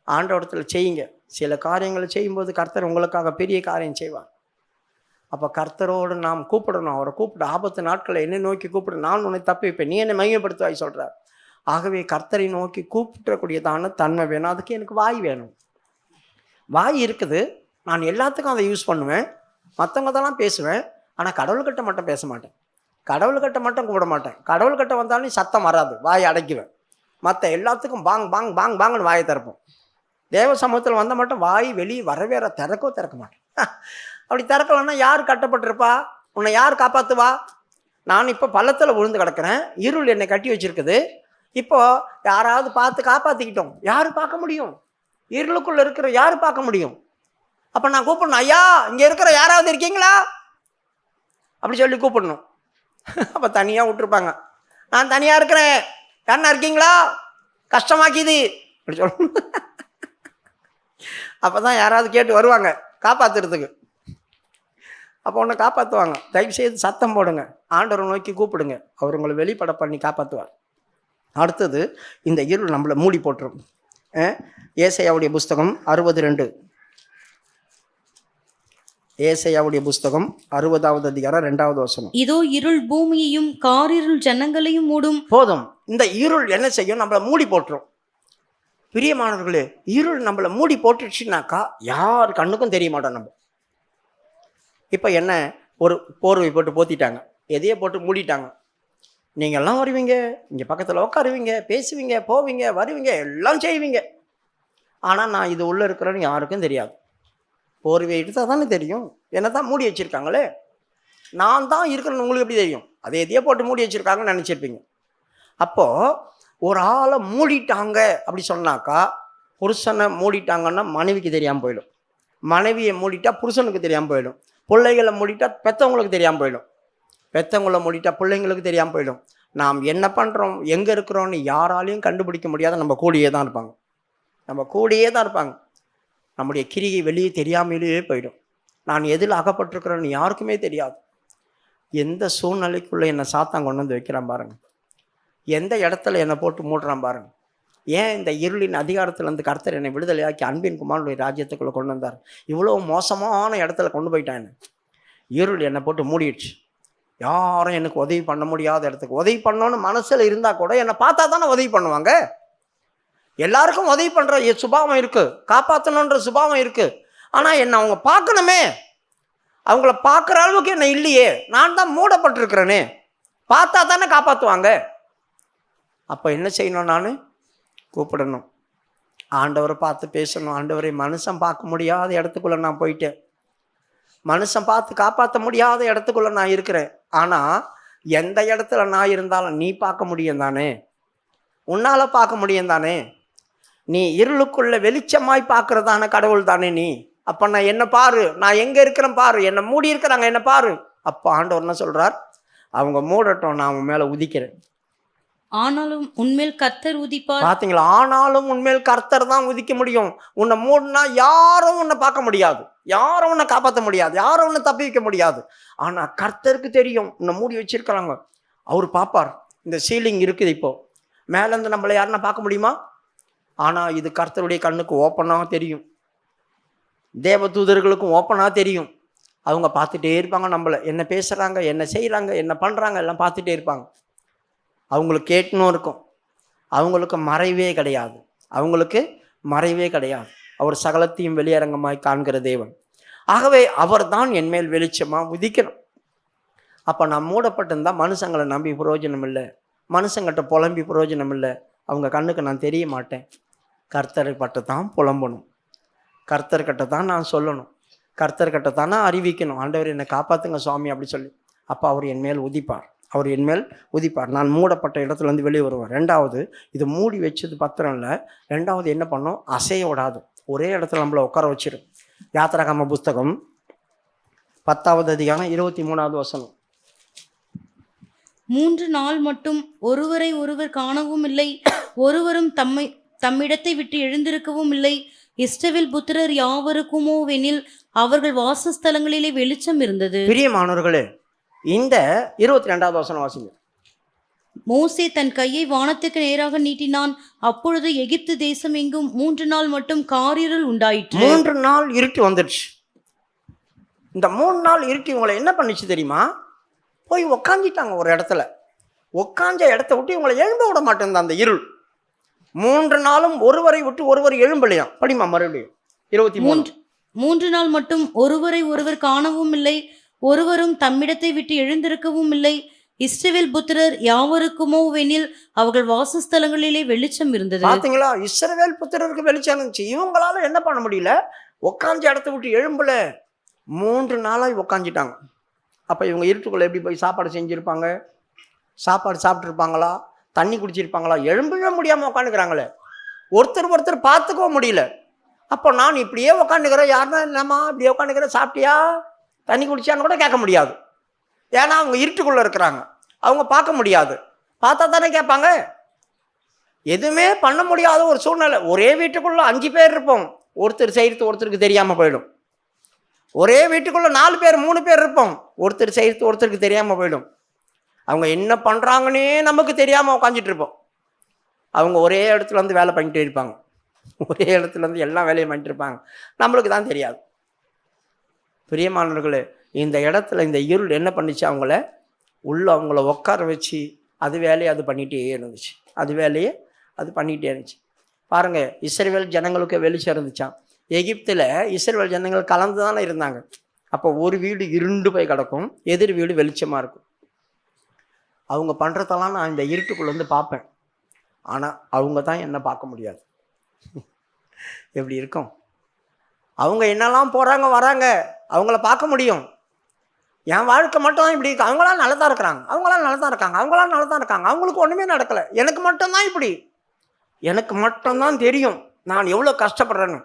ஆண்டவரத்தில் செய்யுங்க. சில காரியங்களை செய்யும்போது கர்த்தர் உங்களுக்காக பெரிய காரியம் செய்வார். அப்போ கர்த்தரோடு நாம் கூப்பிடணும், அவரை கூப்பிட. ஆபத்து நாட்களை என்னை நோக்கி கூப்பிடு, நான் உன்னை தப்பிப்பேன், நீ என்னை மையப்படுத்துவாய் சொல்கிறார். ஆகவே கர்த்தரை நோக்கி கூப்பிடக்கூடியதான தன்மை வேணும். அதுக்கு எனக்கு வாய் வேணும். வாய் இருக்குது, நான் எல்லாத்துக்கும் அதை யூஸ் பண்ணுவேன், மற்றவங்கதெல்லாம் பேசுவேன். ஆனால் கடவுள்கிட்ட மட்டும் பேச மாட்டேன், கடவுள்கிட்ட மட்டும் கூப்பிட மாட்டேன். கடவுள்கிட்ட வந்தாலும் சத்தம் வராது, வாயை அடைக்குவேன். மற்ற எல்லாத்துக்கும் பாங்குன்னு வாயை திறப்போம். தேவ சமூகத்தில் வந்தால் மட்டும் வாய் வெளியே திறக்க மாட்டேன். அப்படி திறக்கலன்னா யார் கட்டப்பட்டிருப்பா, உன்னை யார் காப்பாற்றுவா? நான் இப்போ பள்ளத்தில் விழுந்து கிடக்கிறேன், இருள் என்னை கட்டி வச்சிருக்குது. இப்போ யாராவது பார்த்து காப்பாற்றிக்கிட்டோம், யார் பார்க்க முடியும்? இருளுக்குள்ள இருக்கிற யார் பார்க்க முடியும்? அப்போ நான் கூப்பிடணும், ஐயா இங்கே இருக்கிற யாராவது இருக்கீங்களா அப்படி சொல்லி கூப்பிடணும். அப்போ தனியாக விட்டுருப்பாங்க, நான் தனியாக இருக்கிறேன், யாருன்னா இருக்கீங்களா, கஷ்டமாக்கிது அப்படி சொல்லணும். அப்போ தான் யாராவது கேட்டு வருவாங்க காப்பாற்றுறதுக்கு. அப்போ ஒன்று காப்பாற்றுவாங்க. தயவுசெய்து சத்தம் போடுங்க, ஆண்டவரை நோக்கி கூப்பிடுங்க, அவர் உங்களை வெளிப்பட பண்ணி காப்பாற்றுவார். அடுத்தது, இந்த இருள் நம்மளை மூடி போட்டுரும். ஏசாயாவுடைய புஸ்தகம் 62, ஏசாயாவுடைய புஸ்தகம் 60வது அதிகாரம் 2வது வசனம். இதோ இருள் பூமியையும் காரிருள் ஜனங்களையும் மூடும். போதும், இந்த இருள் என்ன செய்யும், நம்மளை மூடி போட்டுரும். பிரியமானவர்களே, இருள் நம்மளை மூடி போட்டுருச்சுனாக்கா யார் கண்ணுக்கும் தெரிய மாட்டோம் நம்ம. இப்போ என்ன, ஒரு போர்வை போட்டு போத்திட்டாங்க, எதையே போட்டு மூடிட்டாங்க. நீங்கள்லாம் வருவீங்க, இங்கே பக்கத்தில் உட்காருவீங்க, பேசுவீங்க, போவீங்க, வருவீங்க, எல்லாம் செய்வீங்க. ஆனால் நான் இது உள்ளே இருக்கிறேன்னு யாருக்கும் தெரியாது. போர்வை எடுத்தால் தானே தெரியும், என்ன தான் மூடி வச்சுருக்காங்களே, நான் தான் இருக்கிறேன்னு உங்களுக்கு எப்படி தெரியும்? அதை எதையே போட்டு மூடி வச்சுருக்காங்கன்னு நினச்சிருப்பீங்க. அப்போது ஒரு ஆளை மூடிட்டாங்க அப்படி சொன்னாக்கா, புருஷனை மூடிட்டாங்கன்னா மனைவிக்கு தெரியாமல் போயிடும், மனைவியை மூடிட்டா புருஷனுக்கு தெரியாமல் போயிடும், பிள்ளைகளை மூடிட்டா பெற்றவங்களுக்கு தெரியாமல் போயிடும், பெற்றவங்களை மூடிட்டா பிள்ளைங்களுக்கு தெரியாமல் போயிடும். நாம் என்ன பண்ணுறோம், எங்கே இருக்கிறோன்னு யாராலையும் கண்டுபிடிக்க முடியாத நம்ம கூடியே தான் இருப்பாங்க. நம்முடைய கிரியை வெளியே தெரியாமலேயே போயிடும். நான் எதில் அகப்பட்டிருக்கிறேன்னு யாருக்குமே தெரியாது. எந்த சூழ்நிலைக்குள்ளே என்னை சாத்தான் கொண்டு வந்து வைக்கிறான் பாருங்க, எந்த இடத்துல என்னை போட்டு மூடுறான் பாருங்க. ஏன் இந்த இருளின் அதிகாரத்திலேருந்து கர்த்தர் என்னை விடுதலையாக்கி அன்பின் குமாரனுடைய ராஜ்யத்துக்குள்ளே கொண்டு வந்தார். இவ்வளோ மோசமான இடத்துல கொண்டு போயிட்டான் என்ன. இருள் என்னை போட்டு மூடிடுச்சு, யாரும் எனக்கு உதவி பண்ண முடியாத இடத்துக்கு. உதவி பண்ணோன்னு மனசில் இருந்தால் கூட என்னை பார்த்தா தானே உதவி பண்ணுவாங்க. எல்லாருக்கும் உதவி பண்ணுற சுபாவம் இருக்குது, காப்பாற்றணுன்ற சுபாவம் இருக்குது. ஆனால் என்னை அவங்க பார்க்கணுமே, அவங்கள பார்க்குற அளவுக்கு என்ன இல்லையே, நான் தான் மூடப்பட்டிருக்கிறேனே, பார்த்தா தானே காப்பாற்றுவாங்க. அப்போ என்ன செய்யணும், நான் கூப்பிடணும், ஆண்டவரை பார்த்து பேசணும். ஆண்டவரை, மனுஷன் பார்க்க முடியாத இடத்துக்குள்ளே நான் போயிட்டேன், மனுஷன் பார்த்து காப்பாற்ற முடியாத இடத்துக்குள்ளே நான் இருக்கிறேன். ஆனால் எந்த இடத்துல நான் இருந்தாலும் நீ பார்க்க முடியும் தானே, உன்னால் பார்க்க முடியும் தானே, நீ இருளுக்குள்ளே வெளிச்சமாய் பார்க்குறதான கடவுள் தானே நீ. அப்போ நான் என்ன பாரு, நான் எங்கே இருக்கிறேன் பாரு, என்னை மூடி இருக்கிறாங்க என்ன பாரு. அப்போ ஆண்டவர் என்ன சொல்கிறார், அவங்க மூடட்டும், நான் அவங்க மேலே உதிக்கிறேன். ஆனாலும் உன்மேல் கர்த்தர் உதிப்பார். பார்த்தீங்களா? ஆனாலும் உண்மையில் கர்த்தர் தான் உதிக்க முடியும். உன்னை மூடினா யாரும் உன்னை பார்க்க முடியாது, யாரும் உன்னை காப்பாற்ற முடியாது, யாரும் உன்னை தப்பி வைக்க முடியாது. ஆனால் கர்த்தருக்கு தெரியும். உன்னை மூடி வச்சிருக்கிறாங்க, அவர் பார்ப்பார். இந்த சீலிங் இருக்குது, இப்போ மேலேருந்து நம்மளை யாருன்னா பார்க்க முடியுமா? ஆனால் இது கர்த்தருடைய கண்ணுக்கு ஓப்பனாக தெரியும், தேவ தூதர்களுக்கும் ஓப்பனாக தெரியும். அவங்க பார்த்துட்டே இருப்பாங்க நம்மளை, என்ன பேசுகிறாங்க, என்ன செய்கிறாங்க, என்ன பண்ணுறாங்க, எல்லாம் பார்த்துட்டே இருப்பாங்க. அவங்களுக்கு கேட்கணும் இருக்கும். அவங்களுக்கு மறைவே கிடையாது, அவங்களுக்கு மறைவே கிடையாது. அவர் சகலத்தையும் வெளியரங்கமாய் காண்கிற தேவன். ஆகவே அவர் தான் என்மேல் வெளிச்சமாக உதிக்கணும். அப்போ நான் மூடப்பட்டிருந்தால் மனுஷங்களை நம்பி பிரயோஜனம் இல்லை, மனுஷங்கிட்ட புலம்பி பிரயோஜனம் இல்லை. அவங்க கண்ணுக்கு நான் தெரிய மாட்டேன். கர்த்தரை பட்டு தான் புலம்பணும், கர்த்தர்கிட்ட தான் நான் சொல்லணும், கர்த்தர்கிட்ட தான் நான் அறிவிக்கணும், ஆண்டவர் என்னை காப்பாற்றுங்க சுவாமி அப்படி சொல்லி. அப்போ அவர் என்மேல் உதிப்பார், அவர் என்மேல் உதிப்பார். நான் மூடப்பட்ட இடத்துலேருந்து வெளியே வருவேன். ரெண்டாவது, இது மூடி வச்சது பத்திரம் இல்லை. ரெண்டாவது என்ன பண்ணோம்? அசைய விடாது, ஒரே இடத்துல நம்மளை உட்கார வச்சிடும். யாத்திராகம புஸ்தகம் 10வது அதிகாரம் 23வது வசனம். 3 நாள் மட்டும் ஒருவரை ஒருவர் காணவும் இல்லை, ஒருவரும் தம்மிடத்தை விட்டு எழுந்திருக்கவும் இல்லை. இஸ்ரவேல் புத்திரர் யாவருக்குமோவெனில் அவர்கள் வாசஸ்தலங்களிலே வெளிச்சம் இருந்தது. பிரியமானவர்களே, இந்த 22வது வசனம் வாசிங்க. மோசே தன் கையை வானத்துக்கு நேராக நீட்டினான், அப்பொழுது எகிப்து தேசம் எங்கும் 3 நாள் மட்டும் காரிருள் உண்டாயிற்று. 3 நாள் இருட்டி வந்துடுச்சு. இந்த 3 நாள் இருட்டி இவங்களை என்ன பண்ணிச்சு தெரியுமா? போய் உக்காந்துட்டாங்க ஒரு இடத்துல. உக்காஞ்ச இடத்த விட்டு இவங்களை எழும்ப விட மாட்டேன் அந்த இருள். 3 நாளும் ஒருவரை விட்டு ஒருவர் எழும்பலையாம். படிமா மறுபடியும் 23. 3 நாள் மட்டும் ஒருவரை ஒருவர் காணவும் இல்லை, ஒருவரும் தம்மிடத்தை விட்டு எழுந்திருக்கவும் இல்லை. இஸ்ரவேல் புத்திரர் யாவருக்குமோவெனில் அவர்கள் வாசஸ்தலங்களிலே வெளிச்சம் இருந்தது. பாத்தீங்களா? இஸ்ரவேல் புத்திரருக்கு வெளிச்சம் இருந்துச்சு. இவங்களால என்ன பண்ண முடியல? உக்காஞ்ச இடத்த விட்டு எழும்பல. 3 நாளாக உக்காஞ்சிட்டாங்க. அப்போ இவங்க இருட்டுக்குள்ளே எப்படி போய் சாப்பாடு செஞ்சுருப்பாங்க? சாப்பாடு சாப்பிட்ருப்பாங்களா? தண்ணி குடிச்சிருப்பாங்களா? எழும்பவே முடியாமல் உக்காந்துக்கிறாங்களே, ஒருத்தர் பார்த்துக்கவும் முடியல. அப்போ நான் இப்படியே உக்காந்துக்கிறேன், யாருன்னா என்னம்மா இப்படியே உட்காந்துக்கிறேன், சாப்பிட்டியா, தண்ணி குடிச்சான்னு கூட கேட்க முடியாது. ஏன்னா அவங்க இருட்டுக்குள்ளே இருக்கிறாங்க, அவங்க பார்க்க முடியாது. பார்த்தா தானே கேட்பாங்க. எதுவுமே பண்ண முடியாத ஒரு சூழ்நிலை. ஒரே வீட்டுக்குள்ளே 5 பேர் இருப்போம், ஒருத்தர் செய்கிறது ஒருத்தருக்கு தெரியாமல் போயிடும். ஒரே வீட்டுக்குள்ளே 4 பேர் 3 பேர் இருப்போம், ஒருத்தர் செய்கிறது ஒருத்தருக்கு தெரியாமல் போயிடும். அவங்க என்ன பண்ணுறாங்கன்னே நமக்கு தெரியாமல் உட்காந்துட்டு இருப்போம். அவங்க ஒரே இடத்துல வந்து வேலை பண்ணிகிட்டே இருப்பாங்க, ஒரே இடத்துல இருந்து எல்லா வேலையும் பண்ணிட்டு இருப்பாங்க, நம்மளுக்கு தான் தெரியாது. பிரியமானவர்களே, இந்த இடத்துல இந்த இருள் என்ன பண்ணிச்சு? அவங்கள உட்கார வச்சு அது வேலையை அது பண்ணிகிட்டே இருந்துச்சு, அது வேலையை அது பண்ணிகிட்டே இருந்துச்சு. பாருங்கள், இஸ்ரவேல் ஜனங்களுக்கு வெளிச்சம் இருந்துச்சான். எகிப்தில் இஸ்ரவேல் ஜனங்கள் கலந்து தானே இருந்தாங்க. அப்போ ஒரு வீடு இருண்டு போய் கிடக்கும், எதிர் வீடு வெளிச்சமாக இருக்கும். அவங்க பண்ணுறதெல்லாம் நான் இந்த இருட்டுக்குள்ளே வந்து பார்ப்பேன், ஆனால் அவங்க தான் என்ன பார்க்க முடியாது. எப்படி இருக்கும்? அவங்க என்னெல்லாம் போகிறாங்க வராங்க, அவங்கள பார்க்க முடியும். என் வாழ்க்கை மட்டும் தான் இப்படி இருக்கு. அவங்களாம் நல்லா தான் இருக்கிறாங்க, அவங்களாம் நல்லா தான் இருக்காங்க, அவங்களாம் நல்லா தான் இருக்காங்க, அவங்களுக்கு ஒன்றுமே நடக்கலை. எனக்கு மட்டும்தான் இப்படி, எனக்கு மட்டும்தான் தெரியும் நான் எவ்வளோ கஷ்டப்படுறேன்னு.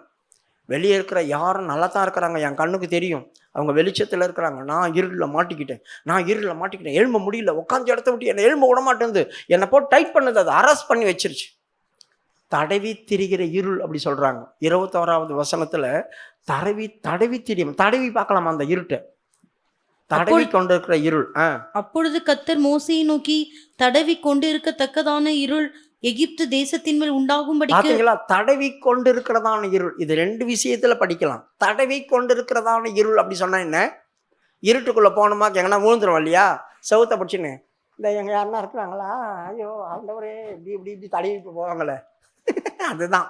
வெளியே இருக்கிற யாரும் நல்லா தான் இருக்கிறாங்க, என் கண்ணுக்கு தெரியும். அவங்க வெளிச்சத்தில் இருக்கிறாங்க, நான் இருளில் மாட்டிக்கிட்டேன், எழும்ப முடியல. உட்காந்து இடத்த விட்டு என்னை எழும்ப விட மாட்டேங்குது, என்னை போட்டு டைட் பண்ணுது, அதை அரெஸ்ட் பண்ணி வச்சிருச்சு. தடவி திரிகிற இருள் அப்படி சொல்கிறாங்க. 21வது வசனத்தில் தடவி திரியும். தடவி பார்க்கலாமா அந்த இருட்டை? தடவி கொண்டு இருக்கிற இருள். அப்பொழுது கர்த்தர் மோசேயை நோக்கி, தடவி கொண்டு இருக்கத்தக்கதான இருள் எகிப்து தேசத்தின் மேல் உண்டாகும்படிக்கு. பாத்தீங்களா? தடவி கொண்டு இருக்கிறதான இருள். இது 2 விஷயத்துல படிக்கலாம். தடவி கொண்டு இருக்கிறதான இருள் அப்படி சொன்னா என்ன? இருட்டுக்குள்ள போனோமா எங்கன்னா விழுந்துரும் இல்லையா, செவுத்த பிடிச்சின்னு இந்த எங்க யாருன்னா இருக்கிறாங்களா, ஐயோ ஆண்டவரே இப்படி தடவி போவாங்களே, அதுதான்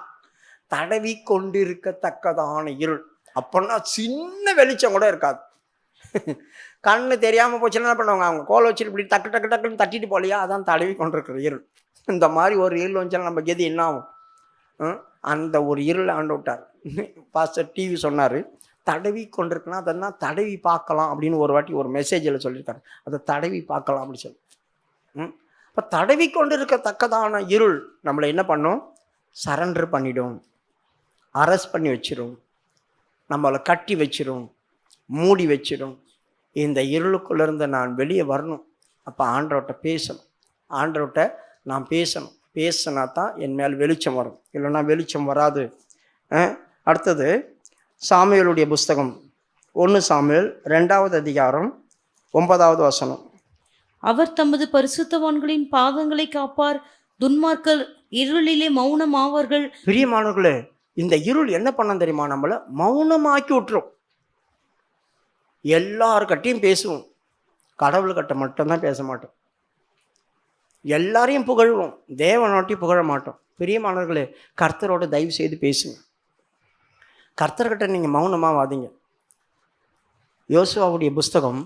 தடவி கொண்டு இருக்கத்தக்கதான இருள். அப்போன்னா சின்ன வெளிச்சம் கூட இருக்காது. கண்ணு தெரியாம போச்சுன்னா என்ன பண்ணுவாங்க? அவங்க கோலை வச்சுட்டு இப்படி டக்கு டக்கு டக்குன்னு தட்டிட்டு போலையா, அதான் தடவி கொண்டு இருக்கிற இருள். இந்த மாதிரி ஒரு இருள் வந்துச்சுன்னா நம்ம கெதி என்ன ஆகும்? அந்த ஒரு இருளை ஆண்டு விட்டார். பாஸ்டர் டிவி சொன்னார், தடவி கொண்டிருக்குன்னா அதெல்லாம் தடவி பார்க்கலாம் அப்படின்னு ஒரு வாட்டி ஒரு மெசேஜில் சொல்லியிருக்காரு. அதை தடவி பார்க்கலாம் அப்படின்னு சொல்லி. இப்போ தடவி கொண்டு இருக்கத்தக்கதான இருள் நம்மளை என்ன பண்ணும்? சரண்டர் பண்ணிடும், அரெஸ்ட் பண்ணி வச்சிடும், நம்மளை கட்டி வச்சிடும், மூடி வச்சிடும். இந்த இருளுக்குள்ளேருந்து நான் வெளியே வரணும். அப்போ ஆண்டவர்கிட்ட பேசணும், ஆண்டவர்கிட்ட நான் பேசினா தான் என் மேல் வெளிச்சம் வரும், இல்லைன்னா வெளிச்சம் வராது. அடுத்தது சாமுவேலுடைய புஸ்தகம் 1 சாமுவேல் 2வது அதிகாரம் 9வது வசனம். அவர் தமது பரிசுத்தவான்களின் பாதங்களை காப்பார், துன்மார்க்கர் இருளிலே மௌனம் ஆவார்கள். பிரியமானவர்களே, இந்த இருள் என்ன பண்ண தெரியுமா? நம்மளை மௌனமாக்கி விட்டுரும். எல்லார்கிட்டையும் பேசுவோம், கடவுள்கிட்ட மட்டும்தான் பேச மாட்டோம். எல்லாரையும் புகழ்வோம், தேவனாட்டி புகழ மாட்டோம். பிரியமானவர்களே, கர்த்தரோட தயவு செய்து பேசுங்க. கர்த்தர்கிட்ட நீங்கள் மௌனமாக வாதிங்க. யோசுவாவுடைய புஸ்தகம்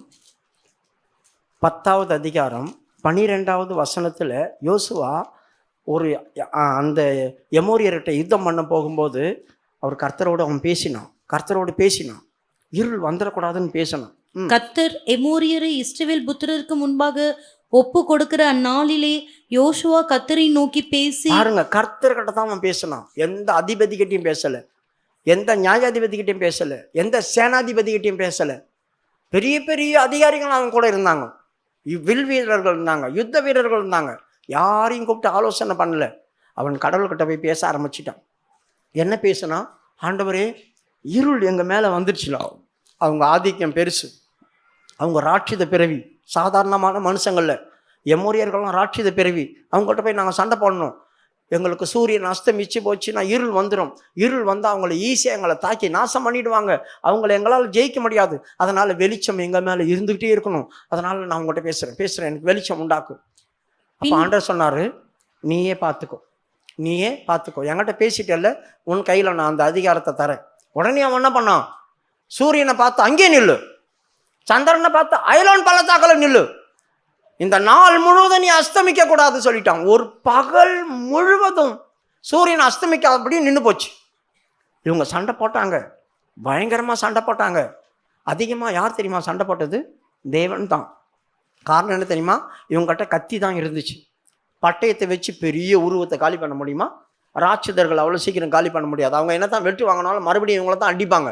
10வது அதிகாரம் 12வது வசனத்தில் யோசுவா அந்த எமோரியர்கிட்ட யுத்தம் பண்ண போகும்போது அவன் பேசினான். இருள் வந்துடக்கூடாதுன்னு பேசணும். கர்த்தர் எமோரியரை இஸ்ரவேல் புத்திரருக்கு முன்பாக ஒப்பு கொடுக்கிற அந்நாளிலே யோசுவா கர்த்தரை நோக்கி பேசி, பாருங்க, கர்த்தர்கிட்ட தான் அவன் பேசினான். எந்த அதிபதிகிட்டையும் பேசல, எந்த நியாயாதிபதிகிட்டையும் பேசல, எந்த சேனாதிபதிகிட்டையும் பேசல. பெரிய பெரிய அதிகாரிகள் அவங்க கூட இருந்தாங்க, வில் வீரர்கள் இருந்தாங்க, யுத்த வீரர்கள் இருந்தாங்க. யாரையும் கூப்பிட்டு ஆலோசனை பண்ணல. அவன் கடவுள்கிட்ட போய் பேச ஆரம்பிச்சிட்டான். என்ன பேசுனா? ஆண்டவரே, இருள் எங்கள் மேலே வந்துடுச்சுலா. அவங்க ஆதிக்கம் பெருசு, அவங்க ராட்சித பிறவி, சாதாரணமான மனுஷங்கள்ல. எமோரியர்கள்லாம் ராட்சித பிறவி. அவங்ககிட்ட போய் நாங்கள் சண்டை போடணும். எங்களுக்கு சூரியன் அஸ்தமிச்சு போச்சுன்னா இருள் வந்துடும். இருள் வந்தால் அவங்கள ஈஸியாக எங்களை தாக்கி நாசம் பண்ணிடுவாங்க. அவங்கள எங்களால் ஜெயிக்க முடியாது. அதனால் வெளிச்சம் எங்கள் மேலே இருந்துக்கிட்டே இருக்கணும். அதனால் நான் உங்கள்கிட்ட பேசுகிறேன், எனக்கு வெளிச்சம் உண்டாக்கும். அப்போ ஆண்டவர் சொன்னார், நீயே பார்த்துக்கோ, என்கிட்ட பேசிட்டேல்ல, உன் கையில் நான் அந்த அதிகாரத்தை தரேன். உடனே அவன் என்ன பண்ணான்? சூரியனை பார்த்து அங்கே நில்லு, சந்திரனை பார்த்து அயலோன் பள்ளத்தாக்கில் நில்லு, இந்த நாள் முழுவதும் நீ அஸ்தமிக்க கூடாது சொல்லிட்டான். ஒரு பகல் முழுவதும் சூரியன் அஸ்தமிக்காதபடி நின்று போச்சு. இவங்க சண்டை போட்டாங்க, பயங்கரமாக சண்டை போட்டாங்க. அதிகமாக யார் தெரியுமா சண்டை போட்டது? தேவன் தான். காரணம் என்ன தெரியுமா? இவங்ககிட்ட கத்தி தான் இருந்துச்சு. பட்டயத்தை வச்சு பெரிய உருவத்தை காலி பண்ண முடியுமா? ராட்சதர்கள் அவ்வளோ சீக்கிரம் காலி பண்ண முடியாது. அவங்க என்ன தான் வெட்டி வாங்கினாலும் மறுபடியும் இவங்கள தான் அடிப்பாங்க.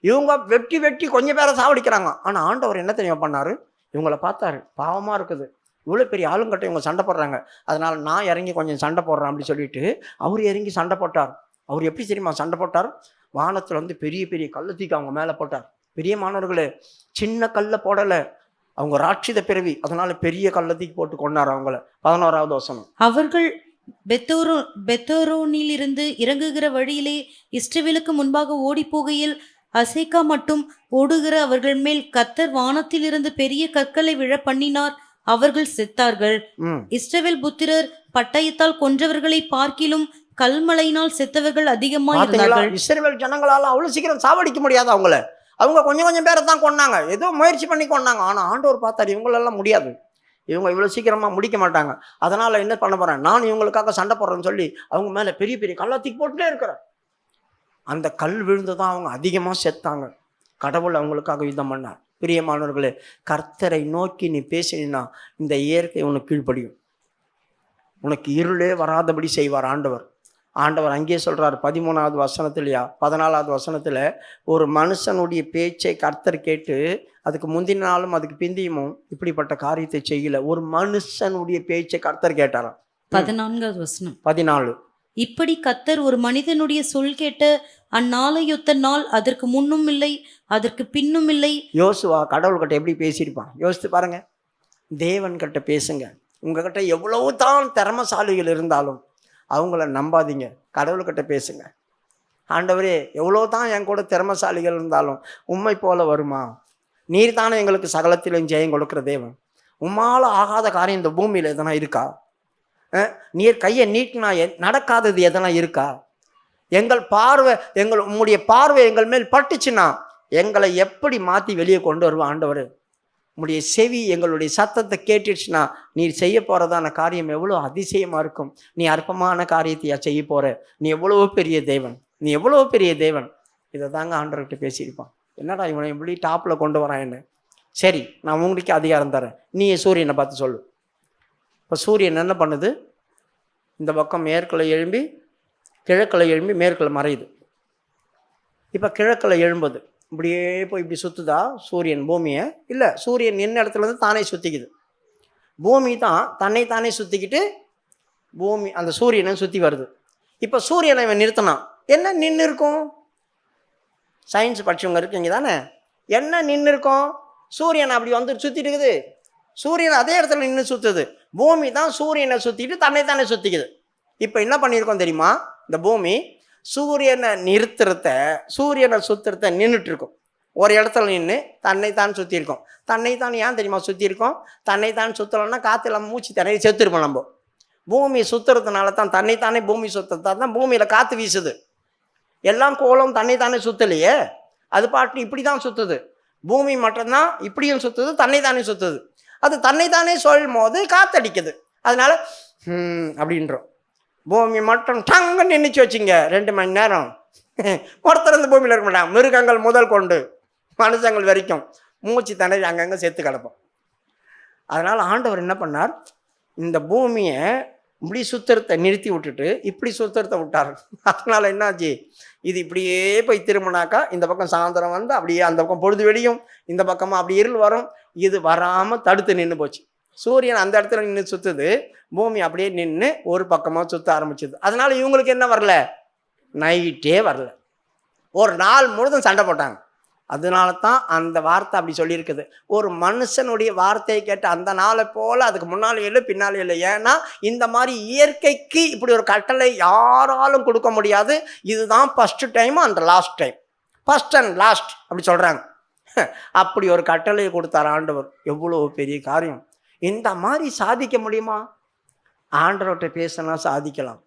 இவங்க வெட்டி கொஞ்சம் பேரை சாவடிக்கிறாங்க. ஆனால் ஆண்டவர் என்ன தெரியுமா பண்ணார்? இவங்கள பார்த்தாரு, பாவமாக இருக்குது, இவ்வளோ பெரிய ஆளுங்கிட்ட இவங்க சண்டை போடுறாங்க, அதனால் நான் இறங்கி கொஞ்சம் சண்டை போடுறேன் அப்படி சொல்லிட்டு அவர் இறங்கி சண்டை போட்டார். அவர் எப்படி தெரியுமா சண்டை போட்டார்? வானத்தில் வந்து பெரிய பெரிய கல்லை தூக்கி அவங்க மேலே போட்டார். பெரிய மாணவர்களே, சின்ன கல்லை போடலை, அவங்க ராட்சித பிறவி, அதனால பெரிய கல்லை தூக்கி போட்டு கொண்டார் அவங்கள. 11வது வசனம். அவர்கள் பெத்தோரோனில் இருந்து இறங்குகிற வழியிலே இஸ்ரவேலுக்கு முன்பாக ஓடி போகையில் அசேக்கா மட்டும் ஓடுகிற அவர்கள் மேல் கர்த்தர் வானத்தில் இருந்து பெரிய கற்களை விழ பண்ணினார், அவர்கள் செத்தார்கள். இஸ்ரவேல் புத்திரர் பட்டயத்தால் கொன்றவர்களை பார்க்கிலும் கல்மழையினால் செத்தவர்கள் அதிகமாக இருந்தார்கள். இஸ்ரவேல் ஜனங்களால அவ்வளவு சீக்கிரம் சாவடிக்க முடியாது அவங்கள. அவங்க கொஞ்சம் பேரை தான் கொண்டாங்க, ஏதோ முயற்சி பண்ணி கொண்டாங்க. ஆனா ஆண்டவர் பார்த்தாரு, இவங்களெல்லாம் முடியாது, இவங்க இவ்வளவு சீக்கிரமா முடிக்க மாட்டாங்க. அதனால என்ன பண்ண போறேன், நான் இவங்களுக்காக சண்டை போடுறேன்னு சொல்லி அவங்க மேல பெரிய பெரிய கல்லாத்திக்கு போட்டுட்டே இருக்கிறேன். அந்த கல் விழுந்து தான் அவங்க அதிகமாக செத்தாங்க. கடவுள் அவங்களுக்காக யுத்தம் பண்ணார். பிரியமானவர்களே, கர்த்தரை நோக்கி நீ பேசினா இந்த இயற்கை உனக்கு கீழ்ப்படியும், உனக்கு இருளே வராதபடி செய்வார் ஆண்டவர். அங்கேயே சொல்கிறார் 13வது வசனத்துலையா 14வது வசனத்தில், ஒரு மனுஷனுடைய பேச்சை கர்த்தர் கேட்டு அதுக்கு முந்தின நாளும் அதுக்கு பிந்தியும் இப்படிப்பட்ட காரியத்தை செய்யல. ஒரு மனுஷனுடைய பேச்சை கர்த்தர் கேட்டாராம். 14வது வசனம். 14. இப்படி கர்த்தர் ஒரு மனிதனுடைய சொல் கேட்ட அந்நாளையொத்த நாள் அதற்கு முன்னும் இல்லை அதற்கு பின்னும் இல்லை. யோசுவா கடவுள்கிட்ட எப்படி பேசியிருப்பான் யோசித்து பாருங்க. தேவன்கிட்ட பேசுங்க. உங்ககிட்ட எவ்வளவு தான் திறமசாலிகள் இருந்தாலும் அவங்கள நம்பாதீங்க, கடவுள்கிட்ட பேசுங்க. ஆண்டவரே, எவ்வளோ தான் என் கூட திறமசாலிகள் இருந்தாலும் உம்மை போல வருமா? நீர் தானே எங்களுக்கு சகலத்திலும் ஜெயம் கொடுக்குற தேவன். உம்மால ஆகாத காரியம் இந்த பூமியில் எதனா இருக்கா? நீர் கையை நீட்டினா நடக்காதது எதனா இருக்கா? எங்கள் பார்வை, உம்முடைய பார்வை எங்கள் மேல் பட்டுச்சுன்னா எங்களை எப்படி மாற்றி வெளியே கொண்டு வருவோம் ஆண்டவர்? உம்முடைய செவி எங்களுடைய சத்தத்தை கேட்டுச்சுன்னா நீர் செய்ய போகிறதான காரியம் எவ்வளோ அதிசயமாக இருக்கும். நீ அற்பமான காரியத்தையா செய்ய போகிற? நீ எவ்வளோ பெரிய தேவன். இதை தாங்க ஆண்டவர்கிட்ட பேசியிருப்பான். என்னடா இவனை எப்படி டாப்பில் கொண்டு வரான் என்ன? சரி, நான் உங்களுக்கு அதிகாரம் தரேன், நீ சூரியனை பார்த்து சொல்லு. இப்போ சூரியன் என்ன பண்ணுது? இந்த பக்கம் மேற்கில் எழும்பி கிழக்கில் எழும்பி மேற்கில் மறையுது. இப்போ கிழக்கில் எழும்புது, இப்படியே போய் இப்படி சுற்றுதா சூரியன் பூமியை? இல்லை, சூரியன் என்ன இடத்துலேருந்து தானே சுற்றிக்குது. பூமி தான் தன்னை தானே சுற்றிக்கிட்டு பூமி அந்த சூரியனை சுற்றி வருது. இப்போ சூரியனை இவன் நிறுத்தினான், என்ன நின்று இருக்கும்? சயின்ஸ் படிச்சவங்க இருக்கீங்க தானே, என்ன நின்று இருக்கும்? சூரியன் அப்படி வந்து சுற்றிட்டு இருக்குது, சூரியன் அதே இடத்துல நின்று சுற்றுது. பூமி தான் சூரியனை சுற்றிட்டு தன்னை தானே சுற்றிக்குது. இப்போ என்ன பண்ணியிருக்கோம் தெரியுமா? இந்த பூமி சூரியனை சூரியனை சுற்றுறத நின்றுட்டு இருக்கும். ஒரு இடத்துல நின்று தன்னைத்தான் சுற்றிருக்கோம். தன்னைத்தான் ஏன் தெரியுமா சுற்றிருக்கோம்? தன்னைத்தான் சுற்றலைன்னா காற்று இல்லாமல் மூச்சு தண்ணி செத்துருப்போம். நம்ம பூமி சுற்றுறதுனால தான், தன்னைத்தானே பூமி சுற்றுறதால தான் பூமியில் காற்று வீசுது. எல்லாம் கோலம் தன்னைத்தானே சுற்றலையே, அது பாட்டு இப்படி தான் சுற்றுது. பூமி மட்டும்தான் இப்படியும் சுற்றுது, தன்னைத்தானே சுற்றுது. அது தன்னைத்தானே சொல்லும் போது காற்றடிக்குது, அதனால அப்படின்றோம். பூமி மட்டும் டங்க நின்றுச்சு வச்சுங்க 2 மணி நேரம், ஒருத்தர் இந்த பூமியில் இருக்க மாட்டாங்க. மிருகங்கள் முதல் கொண்டு மனுஷங்கள் வரைக்கும் மூச்சு திணறி அங்கங்கே செத்து கிடப்போம். அதனால் ஆண்டவர் என்ன பண்ணார், இந்த பூமியை இப்படி சுத்திரத்தை நிறுத்தி விட்டுட்டு இப்படி சுத்திரத்தை விட்டார். அதனால் என்னாச்சு, இது இப்படியே போய் திரும்பினாக்கா இந்த பக்கம் சாயந்தரம் வந்து அப்படியே அந்த பக்கம் பொழுது வெடியும், இந்த பக்கமாக அப்படி இருள் வரும். இது வராமல் தடுத்து நின்று போச்சு. சூரியன் அந்த இடத்துல நின்று சுற்றுது, பூமி அப்படியே நின்று ஒரு பக்கமாக சுற்ற ஆரம்பிச்சுது. அதனால் இவங்களுக்கு என்ன வரல, நைட்டே வரல. ஒரு நாள் முழுதும் சண்டை போட்டாங்க. அதனால தான் அந்த வார்த்தை அப்படி சொல்லியிருக்குது. ஒரு மனுஷனுடைய வார்த்தையை கேட்டு அந்த நாளை போல் அதுக்கு முன்னாலே இல்லை பின்னாலே இல்லை. ஏன்னா இந்த மாதிரி இயற்கைக்கு இப்படி ஒரு கட்டளை யாராலும் கொடுக்க முடியாது. இதுதான் first time and last time, first and last அப்படி சொல்கிறாங்க. அப்படி ஒரு கட்டளையை கொடுத்தார் ஆண்டவர். எவ்வளோ பெரிய காரியம்! இந்த மாதிரி சாதிக்க முடியுமா? ஆண்டவர்கிட்ட பேசினா சாதிக்கலாம்.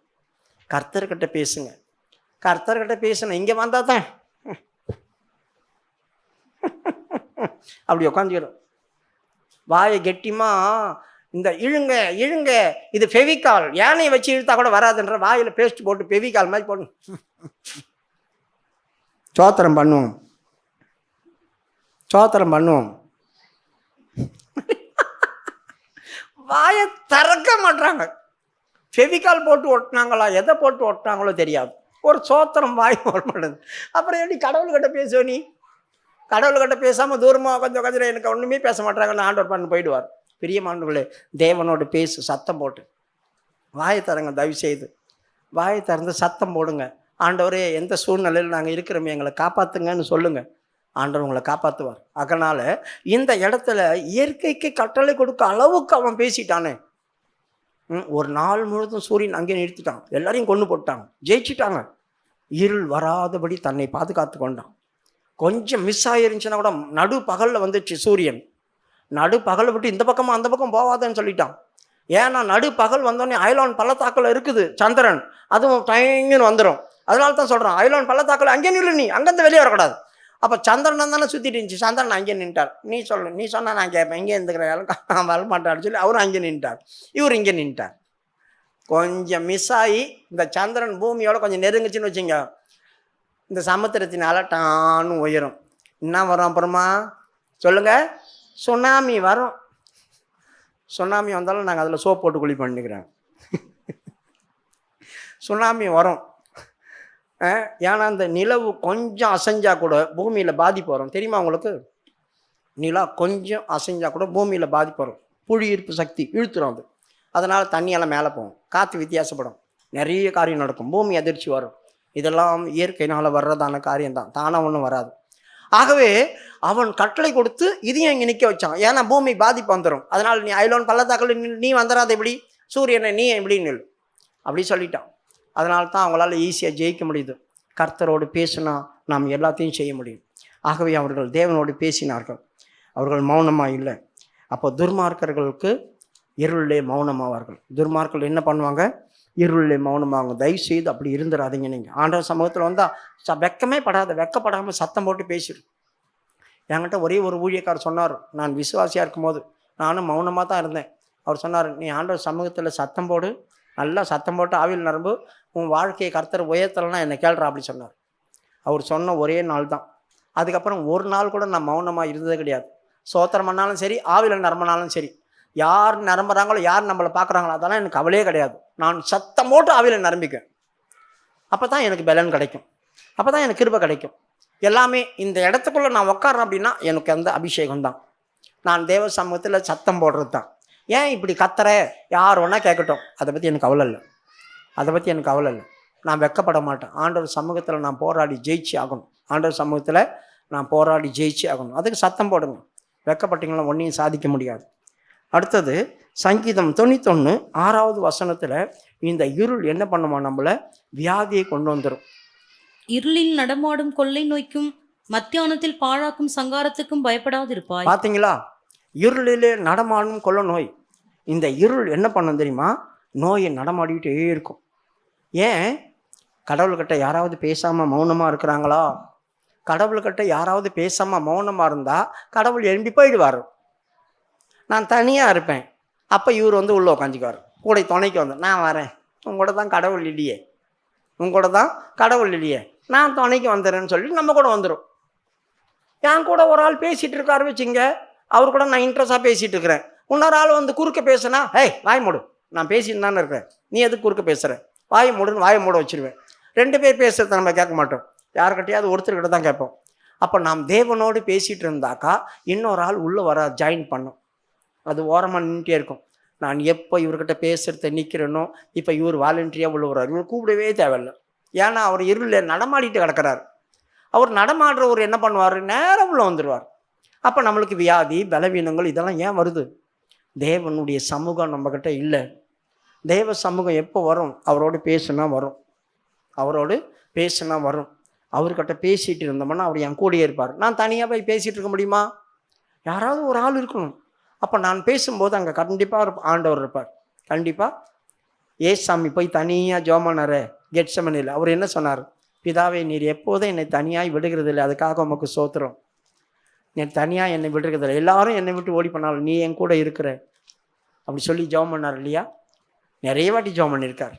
கர்த்தர்கிட்ட பேசுங்க, கர்த்தர்கிட்ட பேசணும். இங்கே வந்தால் தான் அப்படி உட்காந்துக்கிறோம். வாயை கெட்டிமா இந்த இழுங்க இழுங்க, இது ஃபெவிகால், யானையை வச்சு இழுத்தா கூட வராதுன்ற வாயில் பேஸ்ட் போட்டு ஃபெவிகால் மாதிரி போடணும். சோத்திரம் பண்ணுவோம், சோத்திரம் பண்ணுவோம். வாயை திறக்க மாட்டாங்க. ஃபெவிகால் போட்டு ஒட்டினாங்களா, எதை போட்டு ஒட்டினாங்களோ தெரியாது. ஒரு சோத்திரம் வாய் வர மாட்டேது. அப்புறம் எப்படி கடவுள்கிட்ட பேசுவ நீ? கடவுள்கிட்ட பேசாமல் தூரமாக கொஞ்சம் கொஞ்சம் எனக்கு ஒன்றுமே பேச மாட்டாங்கன்னு ஆண்டவர் பண்ணி போயிடுவார். பிரியமானவர்களே, தேவனோடு பேசு, சத்தம் போட்டு. வாயை தரங்க, தயவு செய்து வாயை திறந்து சத்தம் போடுங்க. ஆண்டவரே, எந்த சூழ்நிலையில் நாங்கள் இருக்கிறோமே எங்களை காப்பாற்றுங்கன்னு சொல்லுங்கள். ஆண்டவர் உங்களை காப்பாற்றுவார். அதனால் இந்த இடத்துல இயற்கைக்கு கட்டளை கொடுக்க அளவுக்கு அவன் பேசிட்டானே. ஒரு நாள் முழுதும் சூரியன் அங்கே நிறுத்திட்டான், எல்லாரையும் கொண்டு போட்டாங்க, ஜெயிச்சிட்டாங்க. இருள் வராதபடி தன்னை பாதுகாத்து கொண்டான். கொஞ்சம் மிஸ் ஆகிருந்துச்சுன்னா கூட நடு பகலில் வந்துச்சு சூரியன். நடு பகலை விட்டு இந்த பக்கமாக அந்த பக்கம் போவாதன்னு சொல்லிட்டான். ஏன்னா நடு பகல் வந்தோடனே ஐலான் பள்ளத்தாக்கில் இருக்குது சந்திரன், அதுவும் டைங்குன்னு வந்துடும். அதனால தான் சொல்கிறான், ஐலான் பள்ளத்தாக்கில் அங்கே நில்லு, நீ அங்கேருந்து வெளியே வரக்கூடாது. அப்போ சந்திரன் தானே சுற்றிட்டு இருந்துச்சு, சந்திரன் அங்கே நின்ட்டார். நீ சொல்லு, நீ சொன்னால் நான் கேட்பேன், இங்கே இருந்துக்கிறேன் நான் வரமாட்டான்னு சொல்லி அவரும் அங்கே நின்ட்டார், இவர் இங்கே நின்ட்டார். கொஞ்சம் மிஸ் ஆகி இந்த சந்திரன் பூமியோட கொஞ்சம் நெருங்குச்சுன்னு வச்சுங்க, இந்த சமுத்திரத்தினால டான்னு உயரும். என்ன வரும் அப்புறமா சொல்லுங்கள்? சுனாமி வரும். சுனாமி வந்தாலும் நாங்கள் அதில் சோப் போட்டு குழி பண்ணிக்கிறோம். சுனாமி வரும். ஏன்னா அந்த நிலவு கொஞ்சம் அசைஞ்சா கூட பூமியில் பாதிப்பு வரும். தெரியுமா உங்களுக்கு? நிலா கொஞ்சம் அசைஞ்சா கூட பூமியில் பாதிப்பு வரும். புவி ஈர்ப்பு சக்தி இழுத்துரும் அது. அதனால் தண்ணியெல்லாம் மேலே போகும், காற்று வித்தியாசப்படும், நிறைய காரியம் நடக்கும், பூமி அதிர்ச்சி வரும். இதெல்லாம் இயற்கையினால் வர்றதான காரியம்தான், தானாக ஒன்றும் வராது. ஆகவே அவன் கட்டளை கொடுத்து இதையும் இங்கே நிற்க வச்சான். ஏன்னா பூமி பாதிப்பு வந்துடும். அதனால் நீ ஐலோன் பள்ளத்தாக்கில் நீ வந்துடாத, எப்படி சூரியனை நீ எப்படி நில் அப்படி சொல்லிட்டான். அதனால தான் அவங்களால ஈஸியாக ஜெயிக்க முடியுது. கர்த்தரோடு பேசினா நாம் எல்லாத்தையும் செய்ய முடியும். ஆகவே அவர்கள் தேவனோடு பேசினார்கள், அவர்கள் மௌனமாக இல்லை. அப்போ துர்மார்க்கர்களுக்கு இருளிலே மௌனமாவார்கள். துர்மார்க்கர்கள் என்ன பண்ணுவாங்க? இருளிலே மௌனமாகும். தயவு செய்து அப்படி இருந்துடாதீங்க. நீங்கள் ஆண்டவர் சமூகத்தில் வந்தால் வெக்கமே படாத, வெக்கப்படாமல் சத்தம் போட்டு பேசிடு. என்கிட்ட ஒரே ஒரு ஊழியக்காரர் சொன்னார், நான் விசுவாசியாக இருக்கும்போது நானும் மௌனமாக தான் இருந்தேன். அவர் சொன்னார், நீ ஆண்டவர் சமூகத்தில் சத்தம் போடு, நல்லா சத்தம் போட்டு ஆவியில் நரம்பு, உன் வாழ்க்கையை கர்த்தர் உயர்த்தலைன்னா என்னை கேள்றா அப்படி சொன்னார். அவர் சொன்ன ஒரே நாள் தான். அதுக்கப்புறம் ஒரு நாள் கூட நான் மௌனமாக இருந்ததே கிடையாது. சோத்திரம் பண்ணாலும் சரி, ஆவியில் நரம்பினாலும் சரி, யார் நரம்புறாங்களோ யார் நம்மளை பார்க்குறாங்களோ அதெல்லாம் எனக்கு கவலையே கிடையாது. நான் சத்தம் போட்டு ஆவியில் நரம்பிக்குவேன். அப்போ தான் எனக்கு பலன் கிடைக்கும், அப்போ தான் எனக்கு கிருபை கிடைக்கும். எல்லாமே இந்த இடத்துக்குள்ளே நான் உட்காரேன் அப்படின்னா எனக்கு அந்த அபிஷேகம் தான். நான் தேவ சமூகத்தில் சத்தம் போடுறது தான். ஏன் இப்படி கத்துற, யார் வேணால் கேட்கட்டும், அதை பற்றி எனக்கு கவலை இல்லை, அதை பற்றி எனக்கு கவலை இல்லை. நான் வெட்கப்பட மாட்டேன். ஆண்டவர் சமூகத்தில் நான் போராடி ஜெயிச்சு ஆகணும். ஆண்டவர் சமூகத்தில் நான் போராடி ஜெயிச்சு ஆகணும். அதுக்கு சத்தம் போடுங்க. வெட்கப்பட்டீங்களா ஒன்றையும் சாதிக்க முடியாது. அடுத்தது சங்கீதம் 91 6வது வசனத்தில் இந்த இருள் என்ன பண்ணுமா, நம்மளை வியாதியை கொண்டு வந்துடும். இருளில் நடமாடும் கொள்ளை நோய்க்கும் மத்தியானத்தில் பாழாக்கும் சங்காரத்துக்கும் பயப்படாதிருப்பாய். பார்த்தீங்களா, இருளிலே நடமாடும் கொள்ள நோய். இந்த இருள் என்ன பண்ணும் தெரியுமா, நோயை நடமாடிக்கிட்டே இருக்கும். ஏன், கடவுள்கிட்ட யாராவது பேசாமல் மௌனமாக இருக்கிறாங்களா? கடவுள்கிட்ட யாராவது பேசாமல் மௌனமாக இருந்தால் கடவுள் எழும்பி போயிடுவார். நான் தனியாக இருப்பேன், அப்போ இவர் வந்து உள்ளே உட்காந்துக்குவார், கூட துணைக்கு வந்து, நான் வரேன், உங்களோட தான் கடவுள் இல்லையே, உங்களோட தான் கடவுள் இல்லையே, நான் துணைக்கு வந்துடுறேன்னு சொல்லி நம்ம கூட வந்துடும். என் கூட ஒரு ஆள் பேசிகிட்டு இருக்காரு வச்சுங்க, அவர் கூட நான் இன்ட்ரெஸ்டாக பேசிகிட்டு இருக்கிறேன். இன்னொரு ஆள் வந்து குறுக்க பேசுனா, ஹேய் வாய் மூடு, நான் பேசிட்டு தானே இருக்கிறேன், நீ எதுக்கு குறுக்க பேசுகிற, வாய் மூடுன்னு வாயை மூட வச்சுருவேன். 2 பேர் பேசுகிறத நம்ம கேட்க மாட்டோம், யாருக்கிட்டையாவது ஒருத்தர்கிட்ட தான் கேட்போம். அப்போ நாம் தேவனோடு பேசிகிட்டு இருந்தாக்கா இன்னொரு ஆள் உள்ளே வர ஜாயின் பண்ணோம். அது ஓரமாக நின்றுட்டே இருக்கும். நான் எப்போ இவர்கிட்ட பேசுகிறத நிற்கிறேனோ இப்போ இவர் வாலண்டியாக உள்ள வர்றார். இவர் கூப்பிடவே தேவையில்லை, ஏன்னா அவர் இருளில் நடமாடிட்டு கிடக்கிறார். அவர் நடமாடுறவர் என்ன பண்ணுவார், நேரம் உள்ள வந்துடுவார். அப்போ நம்மளுக்கு வியாதி பலவீனங்கள் இதெல்லாம் ஏன் வருது? தேவனுடைய சமூகம் நம்மக்கிட்ட இல்லை. தேவ சமூகம் எப்போ வரும், அவரோடு பேசுனா வரும், அவரோடு பேசுனா வரும். அவர்கிட்ட பேசிகிட்டு இருந்தோம்னா அவர் என் கூடயே இருப்பார். நான் தனியாக போய் பேசிகிட்டு இருக்க முடியுமா? யாராவது ஒரு ஆள் இருக்கணும். அப்போ நான் பேசும்போது அங்கே கண்டிப்பாக ஆண்டவர் இருப்பார். கண்டிப்பாக ஏசாமி போய் தனியாக ஜோமனார கெட்சமனில் அவர் என்ன சொன்னார், பிதாவே நீர் எப்போதும் என்னை தனியாய் விடுகிறதில்லை, அதுக்காக உமக்கு சோத்திரம். நீ தனியாக என்னை விடுறதில்லை, எல்லாரும் என்னை விட்டு ஓடி பண்ணாலும் நீ என் கூட இருக்கிற, அப்படி சொல்லி ஜெபம் பண்ணார் இல்லையா? நிறைய வாட்டி ஜெபம் பண்ணியிருக்கார்.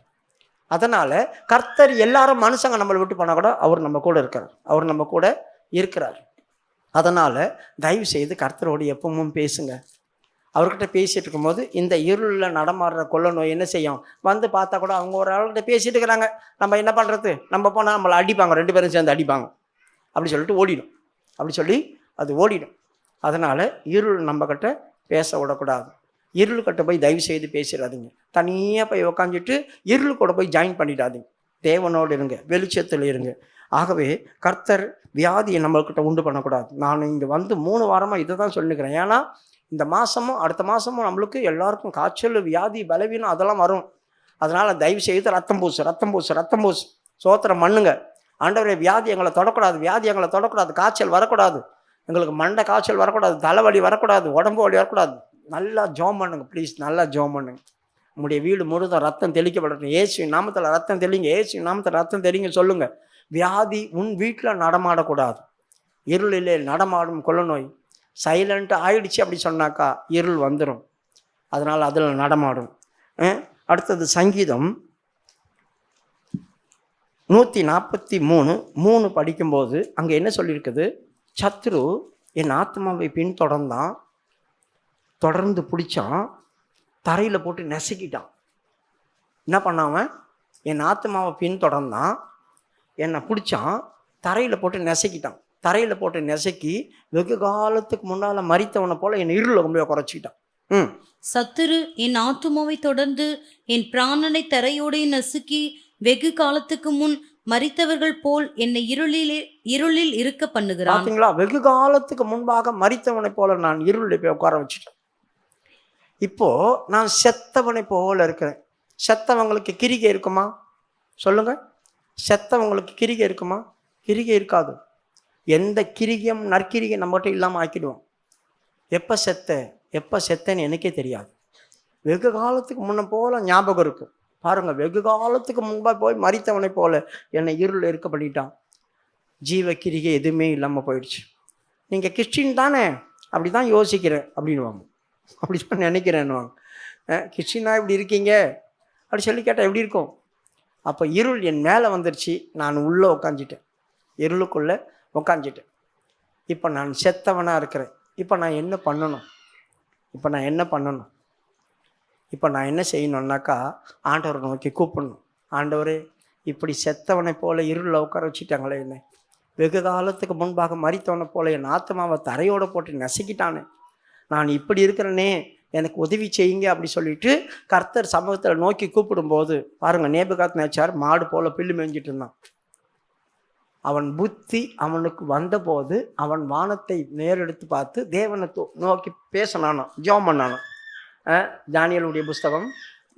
அதனால் கர்த்தர் எல்லாரும் மனுஷங்க நம்மளை விட்டு போனால் கூட அவர் நம்ம கூட இருக்கார், அவர் நம்ம கூட இருக்கிறார். அதனால் தயவு செய்து கர்த்தரோடு எப்பவும் பேசுங்க. அவர்கிட்ட பேசிகிட்டு இருக்கும்போது இந்த இருளில் நடமாடுற கொள்ள நோய் என்ன செய்யும், வந்து பார்த்தா கூட அவங்க ஒரு ஆள்கிட்ட பேசிகிட்டு இருக்கிறாங்க, நம்ம என்ன பண்ணுறது, நம்ம போனால் நம்மளை அடிப்பாங்க, 2 பேரும் சேர்ந்து அடிப்பாங்க, அப்படி சொல்லிட்டு ஓடிடும், அப்படி சொல்லி அது ஓடிடும். அதனால் இருள் நம்மக்கிட்ட பேச விடக்கூடாது. இருளுக்கிட்ட போய் தயவு செய்து பேசிடாதீங்க. தனியாக போய் உக்காந்துட்டு இருள் கூட போய் ஜாயின் பண்ணிடாதீங்க. தேவனோடு இருங்க, வெளிச்சத்தில் இருங்க. ஆகவே கர்த்தர் வியாதியை நம்மள்கிட்ட உண்டு பண்ணக்கூடாது. நான் இங்கே வந்து 3 வாரமாக இதை தான் சொல்லிக்கிறேன். ஏன்னா இந்த மாதமும் அடுத்த மாதமும் நம்மளுக்கு எல்லாருக்கும் காய்ச்சல் வியாதி பலவீனம் அதெல்லாம் வரும். அதனால் தயவு செய்து ரத்தம் பூசு சோத்திரம் பண்ணுங்க. ஆண்டவரே வியாதி எங்களை தொடக்கூடாது, வியாதி எங்களை தொடக்கூடாது, காய்ச்சல் வரக்கூடாது, எங்களுக்கு மண்டை காய்ச்சல் வரக்கூடாது, தலைவலி வரக்கூடாது, உடம்பு வலி வரக்கூடாது. நல்லா ஜெபம் பண்ணுங்க ப்ளீஸ், நல்லா ஜெபம் பண்ணுங்க. உங்களுடைய வீடு முழுதும் ரத்தம் தெளிக்கப்படட்டும். இயேசுவின் நாமத்தில் ரத்தம் தெளிங்க, இயேசுவின் நாமத்தில் ரத்தம் தெளிங்க சொல்லுங்க. வியாதி உன் வீட்டில் நடமாடக்கூடாது. இருளிலே நடமாடும் கொள்ள நோய் சைலண்ட்டாக ஆயிடுச்சு அப்படி சொன்னாக்கா இருள் வந்துடும், அதனால் அதில் நடமாடும். அடுத்தது சங்கீதம் 143:3 படிக்கும்போது அங்கே என்ன சொல்லியிருக்குது, சத்ரு என் ஆத்மாவை பின்தொடர்ந்தான், தொடர்ந்து பிடிச்சான், தரையில் போட்டு நெசக்கிட்டான். என்ன பண்ணாமல் என் ஆத்மாவை பின்தொடர்ந்தான், என்னை பிடிச்சான், தரையில் போட்டு நெசக்கிட்டான். தரையில் போட்டு நெசக்கி வெகு காலத்துக்கு முன்னால் மரித்தவனை போல் என் இருளில் கொண்டு போய் குறைச்சிக்கிட்டான். சத்துரு என் ஆத்துமாவை தொடர்ந்து என் பிராணனை தரையோடு நசுக்கி வெகு காலத்துக்கு முன் மரித்தவர்கள் போல் என்னை இருளில் இருக்க பண்ணுகிறான். பார்த்தீங்களா, வெகு காலத்துக்கு முன்பாக மரித்தவனை போல நான் இருளில் போய் உட்கார வச்சுட்டேன். இப்போ நான் செத்தவனை போல இருக்கிறேன். செத்தவங்களுக்கு கிரிகை இருக்குமா சொல்லுங்க? செத்தவங்களுக்கு கிரிகை இருக்குமா? கிரிகை இருக்காது. எந்த கிரிகையும் நற்கிரிகை நம்மகிட்ட இல்லாமல் ஆக்கிடுவோம். எப்போ செத்தேன்னு எனக்கே தெரியாது. வெகு காலத்துக்கு முன்ன போல ஞாபகம் இருக்கு பாருங்க. வெகு காலத்துக்கு முன்பாக போய் மரித்தவனை போல என்னை இருள் இருக்க பண்ணிட்டான். ஜீவ கிரிகை எதுவுமே இல்லாமல் போயிடுச்சு. நீங்கள் கிறிஸ்டின் தானே, அப்படி தான் யோசிக்கிறேன் அப்படின்வாங்க, அப்படி தான் நினைக்கிறேன்னுவாங்க. கிறிஸ்டினா இப்படி இருக்கீங்க அப்படி சொல்லி கேட்டால் எப்படி இருக்கும்? அப்போ இருள் என் மேலே வந்துருச்சு, நான் உள்ளே உக்காந்துட்டேன், இருளுக்குள்ளே உக்காந்துட்டேன். இப்போ நான் செத்தவனாக இருக்கிறேன். இப்போ நான் என்ன பண்ணணும்? இப்போ நான் என்ன செய்யணுன்னாக்கா ஆண்டவரை நோக்கி கூப்பிடணும். ஆண்டவரே, இப்படி செத்தவனை போல இருளில் உட்கார வச்சுட்டாங்களே, என்ன வெகு காலத்துக்கு முன்பாக மரித்தவனை போல என் ஆத்மாவை தரையோடு போட்டு நசுக்கிட்டானே, நான் இப்படி இருக்கிறேனே, எனக்கு உதவி செய்யுங்க அப்படி சொல்லிட்டு கர்த்தர் சமூகத்தில் நோக்கி கூப்பிடும்போது பாருங்கள், நேபுகாத்நேச்சார் மாடு போல பில்லு மேய்ஞ்சிட்டு இருந்தான். அவன் புத்தி அவனுக்கு வந்தபோது அவன் வானத்தை நேரெடுத்து பார்த்து தேவனை நோக்கி பேசினானோ, ஜெபம் பண்ணானோ. தானியேலுடைய புஸ்தகம்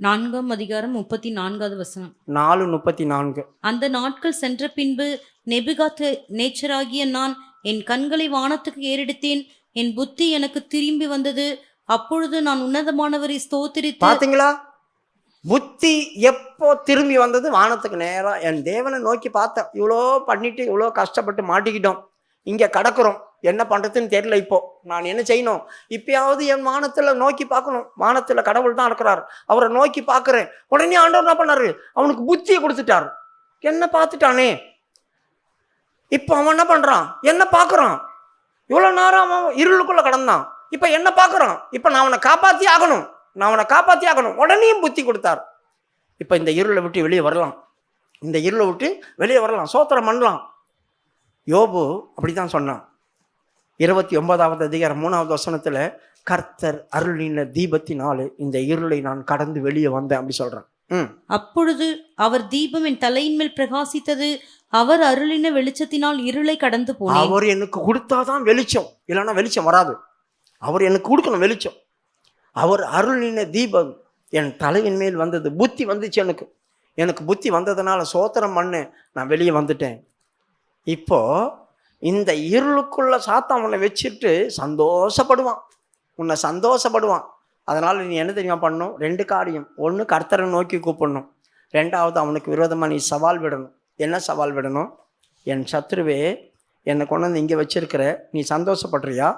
4ஆம் அதிகாரம் 34வது வசனம். 4:34. அந்த நாட்கள் சென்ற பின்பு நெபுகாத் நேச்சராகிய நான் என் கண்களை வானத்துக்கு ஏறெடுத்தேன், என் புத்தி எனக்கு திரும்பி வந்தது. அப்பொழுது நான் உன்னதமானவரை ஸ்தோத்திரித்து. பாத்தீங்களா, புத்தி எப்போ திரும்பி வந்தது? வானத்துக்கு நேரம் என் தேவனை நோக்கி பார்த்தேன். இவ்வளோ பண்ணிட்டு இவ்வளோ கஷ்டப்பட்டு மாட்டிக்கிட்டோம், இங்கே கிடக்குறோம், என்ன பண்ணுறதுன்னு தெரியல. இப்போ நான் என்ன செய்யணும்? இப்பயாவது என் வானத்தில் நோக்கி பார்க்கணும். வானத்தில் கடவுள் தான் இருக்கிறார், அவரை நோக்கி பார்க்குறேன். உடனே ஆண்டவர் என்ன பண்ணாரு? அவனுக்கு புத்தியை கொடுத்துட்டார். என்ன பார்த்துட்டானே, இப்போ அவன் என்ன பண்ணுறான்? என்ன பார்க்குறான்? இவ்வளோ நேரம் அவன் இருளுக்குள்ளே கடந்தான், இப்போ என்ன பார்க்குறான்? இப்போ நான் அவனை காப்பாற்றி ஆகணும், நான் அவனை காப்பாற்றி ஆகணும். உடனேயும் புத்தி கொடுத்தார். இப்போ இந்த இருளை விட்டு வெளியே வரலாம், இந்த இருளை விட்டு வெளியே வரலாம், சோத்திரம் பண்ணலாம். யோபு அப்படி தான் சொன்னான். 29வது அதிகாரம் 3வது வசனத்தில், கர்த்தர் அருளின தீபத்தினாலே இந்த இருளை நான் கடந்து வெளியே வந்தேன் அப்படி சொல்கிறான். அப்பொழுது அவர் தீபம் என் தலையின் மேல் பிரகாசித்தது, அவர் அருளின வெளிச்சத்தினால் இருளை கடந்து போனேன். அவர் எனக்கு கொடுத்தாதான் வெளிச்சம், இல்லைன்னா வெளிச்சம் வராது. அவர் எனக்கு கொடுக்கணும் வெளிச்சம். அவர் அருளின தீபம் என் தலையின் மேல் வந்தது. புத்தி வந்துச்சு எனக்கு புத்தி வந்ததுனால சோத்திரம் பண்ணு, நான் வெளியே வந்துட்டேன். இப்போ இந்த இருளுக்குள்ள சாத்தான் உன்னை வச்சுட்டு சந்தோஷப்படுவான், உன்னை சந்தோஷப்படுவான். அதனால் நீ என்ன தெரியுமா பண்ணணும்? 2 காரியம். 1, கர்த்தரை நோக்கி கூப்பிடணும். 2வது, அவனுக்கு விரோதமாக நீ சவால் விடணும். என்ன சவால் விடணும்? என் சத்ருவே, என்னை கொண்டு வந்து இங்கே வச்சிருக்கிற, நீ சந்தோஷப்படுறியா?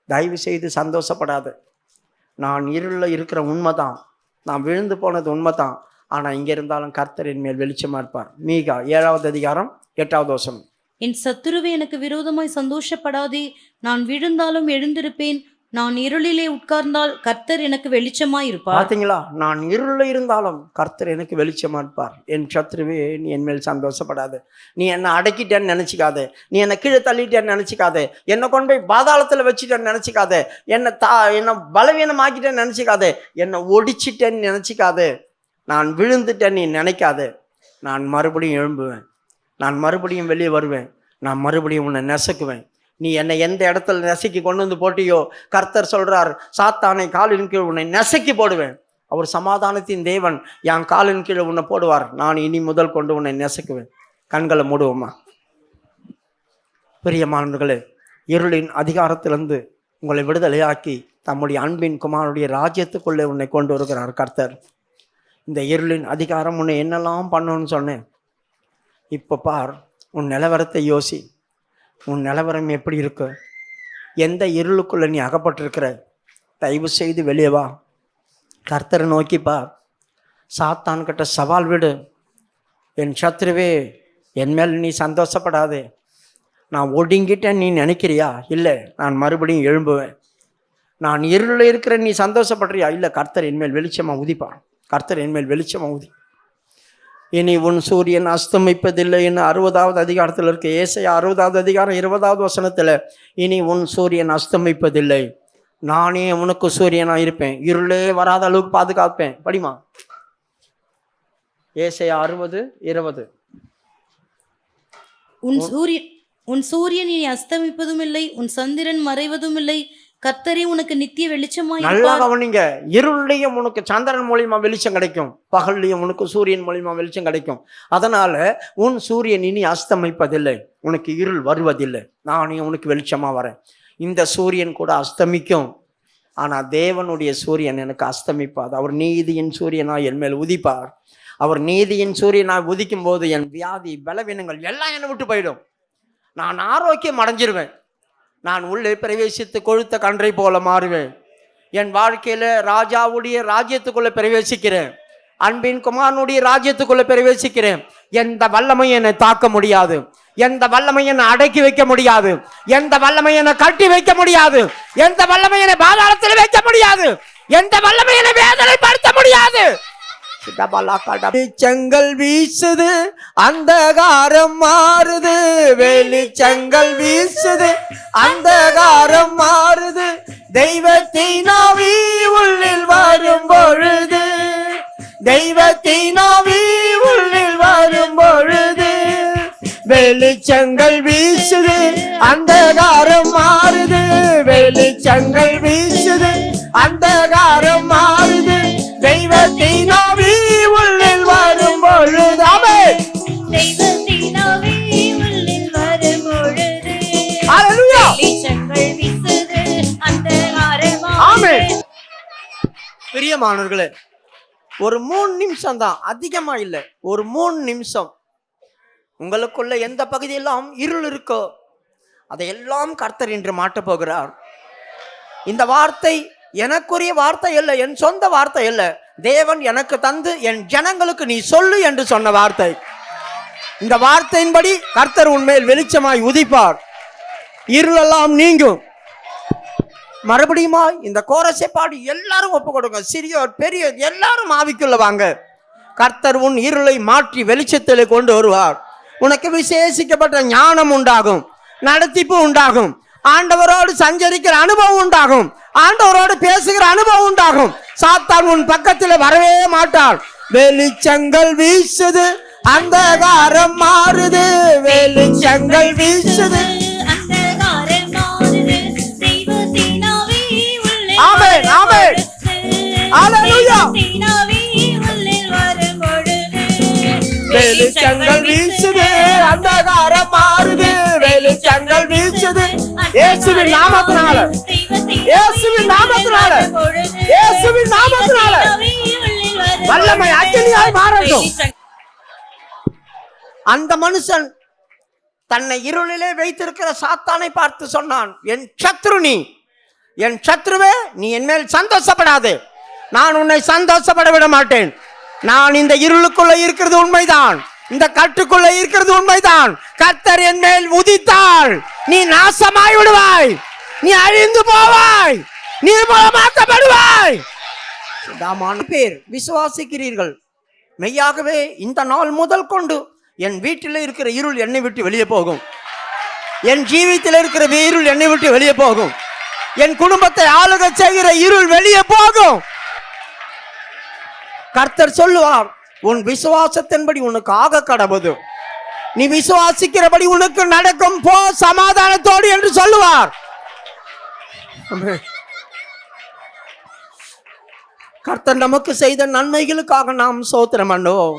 தயவு செய்து சந்தோஷப்படாத. நான் இருளில் இருக்கிற உண்மைதான், நான் விழுந்து போனது உண்மைதான். ஆனால் இங்கே இருந்தாலும் கர்த்தர் என் மேல் வெளிச்சமாக இருப்பார். மீகா 7வது அதிகாரம் 8வது வசனம். என் சத்துருவே எனக்கு விரோதமாய் சந்தோஷப்படாதே, நான் விழுந்தாலும் எழுந்திருப்பேன், நான் இருளிலே உட்கார்ந்தால் கர்த்தர் எனக்கு வெளிச்சமாய் இருப்பார். பார்த்தீங்களா, நான் இருளில் இருந்தாலும் கர்த்தர் எனக்கு வெளிச்சமா இருப்பார். என் சத்ருவே, நீ என் மேல் சந்தோஷப்படாது. நீ என்னை அடக்கிட்டேன்னு நினச்சிக்காதே, நீ என்னை கீழே தள்ளிட்டேன்னு நினச்சிக்காதே, என்னை கொண்டு போய் பாதாளத்தில் வச்சுட்டேன்னு நினச்சிக்காதே, என்னை பலவீனமாக்கிட்டேன்னு நினச்சிக்காதே, என்னை ஒடிச்சிட்டேன்னு நினச்சிக்காதே, நான் விழுந்துட்டேன்னு நீ நினைக்காதே. நான் மறுபடியும் எழும்புவேன், நான் மறுபடியும் வெளியே வருவேன், நான் மறுபடியும் உன்னை நெசக்குவேன். நீ என்னை எந்த இடத்துல நெசக்கி கொண்டு வந்து போட்டியோ, கர்த்தர் சொல்றார், சாத்தானை காலின் கீழ் உன்னை நெசக்கி போடுவேன். அவர் சமாதானத்தின் தேவன், என் காலின் கீழே உன்னை போடுவார். நான் இனி முதல் கொண்டு உன்னை நெசக்குவேன். கண்களை மூடுவோமா? பிரியமானவர்களே, இருளின் அதிகாரத்திலிருந்து உங்களை விடுதலையாக்கி தம்முடைய அன்பின் குமாரனுடைய ராஜ்யத்துக்குள்ளே உன்னை கொண்டு வருகிறார் கர்த்தர். இந்த இருளின் அதிகாரம் உன்னை என்னெல்லாம் பண்ணணும்னு சொன்னேன். இப்போ பார், உன் நிலவரத்தை யோசி. உன் நிலவரம் எப்படி இருக்கு? எந்த இருளுக்குள்ளே நீ அகப்பட்டிருக்கிற? தயவு செய்து வெளியே வா, கர்த்தரை நோக்கி பார், சாத்தான்கிட்ட சவால் விடு. என் சத்ருவே, என் மேல் நீ சந்தோஷப்படாதே, நான் ஒடுங்கிட்டேன் நீ நினைக்கிறியா? இல்லை, நான் மறுபடியும் எழும்புவேன். நான் இருளில் இருக்கிறேன் நீ சந்தோஷப்படுறியா? இல்லை, கர்த்தர் என்மேல் வெளிச்சமாக உதிப்பான். கர்த்தர் என்மேல் வெளிச்சமாக உதி. இனி உன் சூரியன் அஸ்தமிப்பதில்லை என்று 60வது அதிகாரத்தில் இருக்கு. ஏசாயா 60வது அதிகாரம் 20வது வசனத்தில், இனி உன் சூரியன் அஸ்தமிப்பதில்லை, நானே உனக்கு சூரியனாக இருப்பேன், இருளே வராத அளவுக்கு பாதுகாப்பேன். படிமா, ஏசாயா 60:20. உன் சூரியன் இனி அஸ்தமிப்பதும் இல்லை, உன் சந்திரன் மறைவதும் இல்லை, கர்த்தரே உனக்கு நித்திய வெளிச்சமாய். நல்லா கவனிங்க, இருளையும் உனக்கு சந்திரன் மூலியமா வெளிச்சம் கிடைக்கும், பகல்லையும் உனக்கு சூரியன் மூலியமா வெளிச்சம் கிடைக்கும். அதனால உன் சூரியன் இனி அஸ்தமிப்பதில்லை, உனக்கு இருள் வருவதில்லை, நானே உனக்கு வெளிச்சமா வரேன். இந்த சூரியன் கூட அஸ்தமிக்கும், ஆனா தேவனுடைய சூரியன் எனக்கு அஸ்தமிப்பாது. அவர் நீதியின் சூரியனாய் என் மேல் உதிப்பார். அவர் நீதியின் சூரியனாய் உதிக்கும் போது என் வியாதி பலவீனங்கள் எல்லாம் என்னை விட்டு போயிடும். நான் ஆரோக்கியம் அடைஞ்சிருவேன். நான் உள்ளே பிரவேசித்து கொழுத்த கன்றை போல மாறுவேன். என் வாழ்க்கையில் ராஜாவுடைய ராஜ்யத்துக்குள்ளே பிரவேசிக்கிறேன், அன்பின் குமாரனுடைய ராஜ்யத்துக்குள்ளே பிரவேசிக்கிறேன். எந்த வல்லமையும் என்னை தாக்க முடியாது, எந்த வல்லமையும் என்னை அடக்கி வைக்க முடியாது, எந்த வல்லமையும் என்னை கட்டி வைக்க முடியாது, எந்த வல்லமையும் என்னை பாதாளத்தில் வைக்க முடியாது, எந்த வல்லமையும் என்னை வேதனைப்படுத்த முடியாது. வெளிச்சங்கள் வீசுது, அந்தகாரம் மாறுது, வெளிச்சங்கள் வீசுது, அந்தகாரம் மாறுது, தெய்வத்தை நாவி உள்ளே தெய்வத்தின் ஆவி உள்ளில் வரும் பொழுது வெளிச்சங்கள் வீசுது, அந்தகாரம் மாறுது. வெளிச்சங்கள் வீசுது, அந்தகாரம் மாறுது. தெய்வத்தின் ஆவி உள்ளில் வரும் பொழுது ஆமென். தெய்வத்தின் ஆவி உள்ளில் வரும் பொழுது ஹல்லேலூயா. வெளிச்சங்கள் வீசுது, அந்தகாரம் ஆமென். மாறுது. பிரியமானவர்களே, ஒரு 3 நிமிஷம் தான், அதிகமா இல்லை, ஒரு 3 நிமிஷம் உங்களுக்குள்ள எந்த பகுதியெல்லாம் இருள் இருக்கோ அதையெல்லாம் கர்த்தர் இன்று மாட்டப் போகிறார். இந்த வார்த்தை எனக்குரிய வார்த்தை இல்லை, என் சொந்த வார்த்தை இல்லை, தேவன் எனக்கு தந்து என் ஜனங்களுக்கு நீ சொல்லு என்று சொன்ன வார்த்தை. இந்த வார்த்தையின்படி கர்த்தர் உன்மேல் வெளிச்சமாய் உதிப்பார், இருளெல்லாம் நீங்கும். மறுபடியுமா இந்த கோரசை பாடி எல்லாரும் ஒப்பு கொடுங்க, சிறியோர் பெரியோர் எல்லாரும் ஆவிக்குள்ள வாங்க. கர்த்தர் உன் இருளை மாற்றி வெளிச்சத்திலே கொண்டு வருவார். உனக்கு விசேஷிக்கப்பட்ட ஞானம் உண்டாகும், நடத்திப்பு உண்டாகும், ஆண்டவரோடு சஞ்சரிக்கிற அனுபவம் உண்டாகும், ஆண்டவரோடு பேசுகிற அனுபவம் உண்டாகும். சாத்தான் உன் பக்கத்தில் வரவே மாட்டான். வெளிச்சங்கள் வீசுது, அந்தகாரம் மாறுது. வெளிச்சங்கள் வீசுது, அந்தகாரம் மாறுது. தெய்வத்தின் ஆவி உள்ளில் ஆமென், வரும் ஆமென். பொழுது ஹல்லேலூயா. தெய்வத்தின் ஆவி உள்ளில் வரும் பொழுது வெளிச்சங்கள் வீசுது, அந்தகாரம் மாறுது. வெளிச்சங்கள் வீசுது. இயேசுவின் நாமத்தினால, இயேசுவின் நாமத்தினால, இயேசுவின் நாமத்தினால வல்லமை அக்கினியாய் மாறட்டும். அந்த மனுஷன் தன்னை இருளிலே வைத்திருக்கிற சாத்தானை பார்த்து சொன்னான், என் சத்ரு நீ, என் சத்ருவே, நீ என் மேல் சந்தோஷப்படாதே, நான் உன்னை சந்தோஷப்பட விட மாட்டேன். நான் இந்த இருளுக்குள்ள இருக்கிறது உண்மைதான், இந்த கட்டுக்குள்ள இருக்கிறது உண்மைதான். கர்த்தர் என் மேல் உதித்தால் நீ நாசமாய் விடுவாய், நீ அழிந்து போவாய், நீ மூலமாக்கப்படுவாய். பேர் விசுவாசிக்கிறீர்கள், மெய்யாகவே இந்த நாள் முதல் கொண்டு என் வீட்டில் இருக்கிற இருள் என்னை விட்டு வெளியே போகும், என் ஜீவித்தில் இருக்கிற இருள் என்னை விட்டு வெளியே போகும், என் குடும்பத்தை ஆளுக செய்கிற இருள் வெளியே போகும். கர்த்தர் சொல்லுவார், உன் விசுவாசத்தின்படி உனக்கு ஆக கடவுது, நீ விசுவாசிக்கிறபடி உனக்கு நடக்கும், போ சமாதானத்தோடு என்று சொல்லுவார். கர்த்தர் நமக்கு செய்த நன்மைகளுக்காக நாம் ஸ்தோத்திரம் பண்ணுவோம்.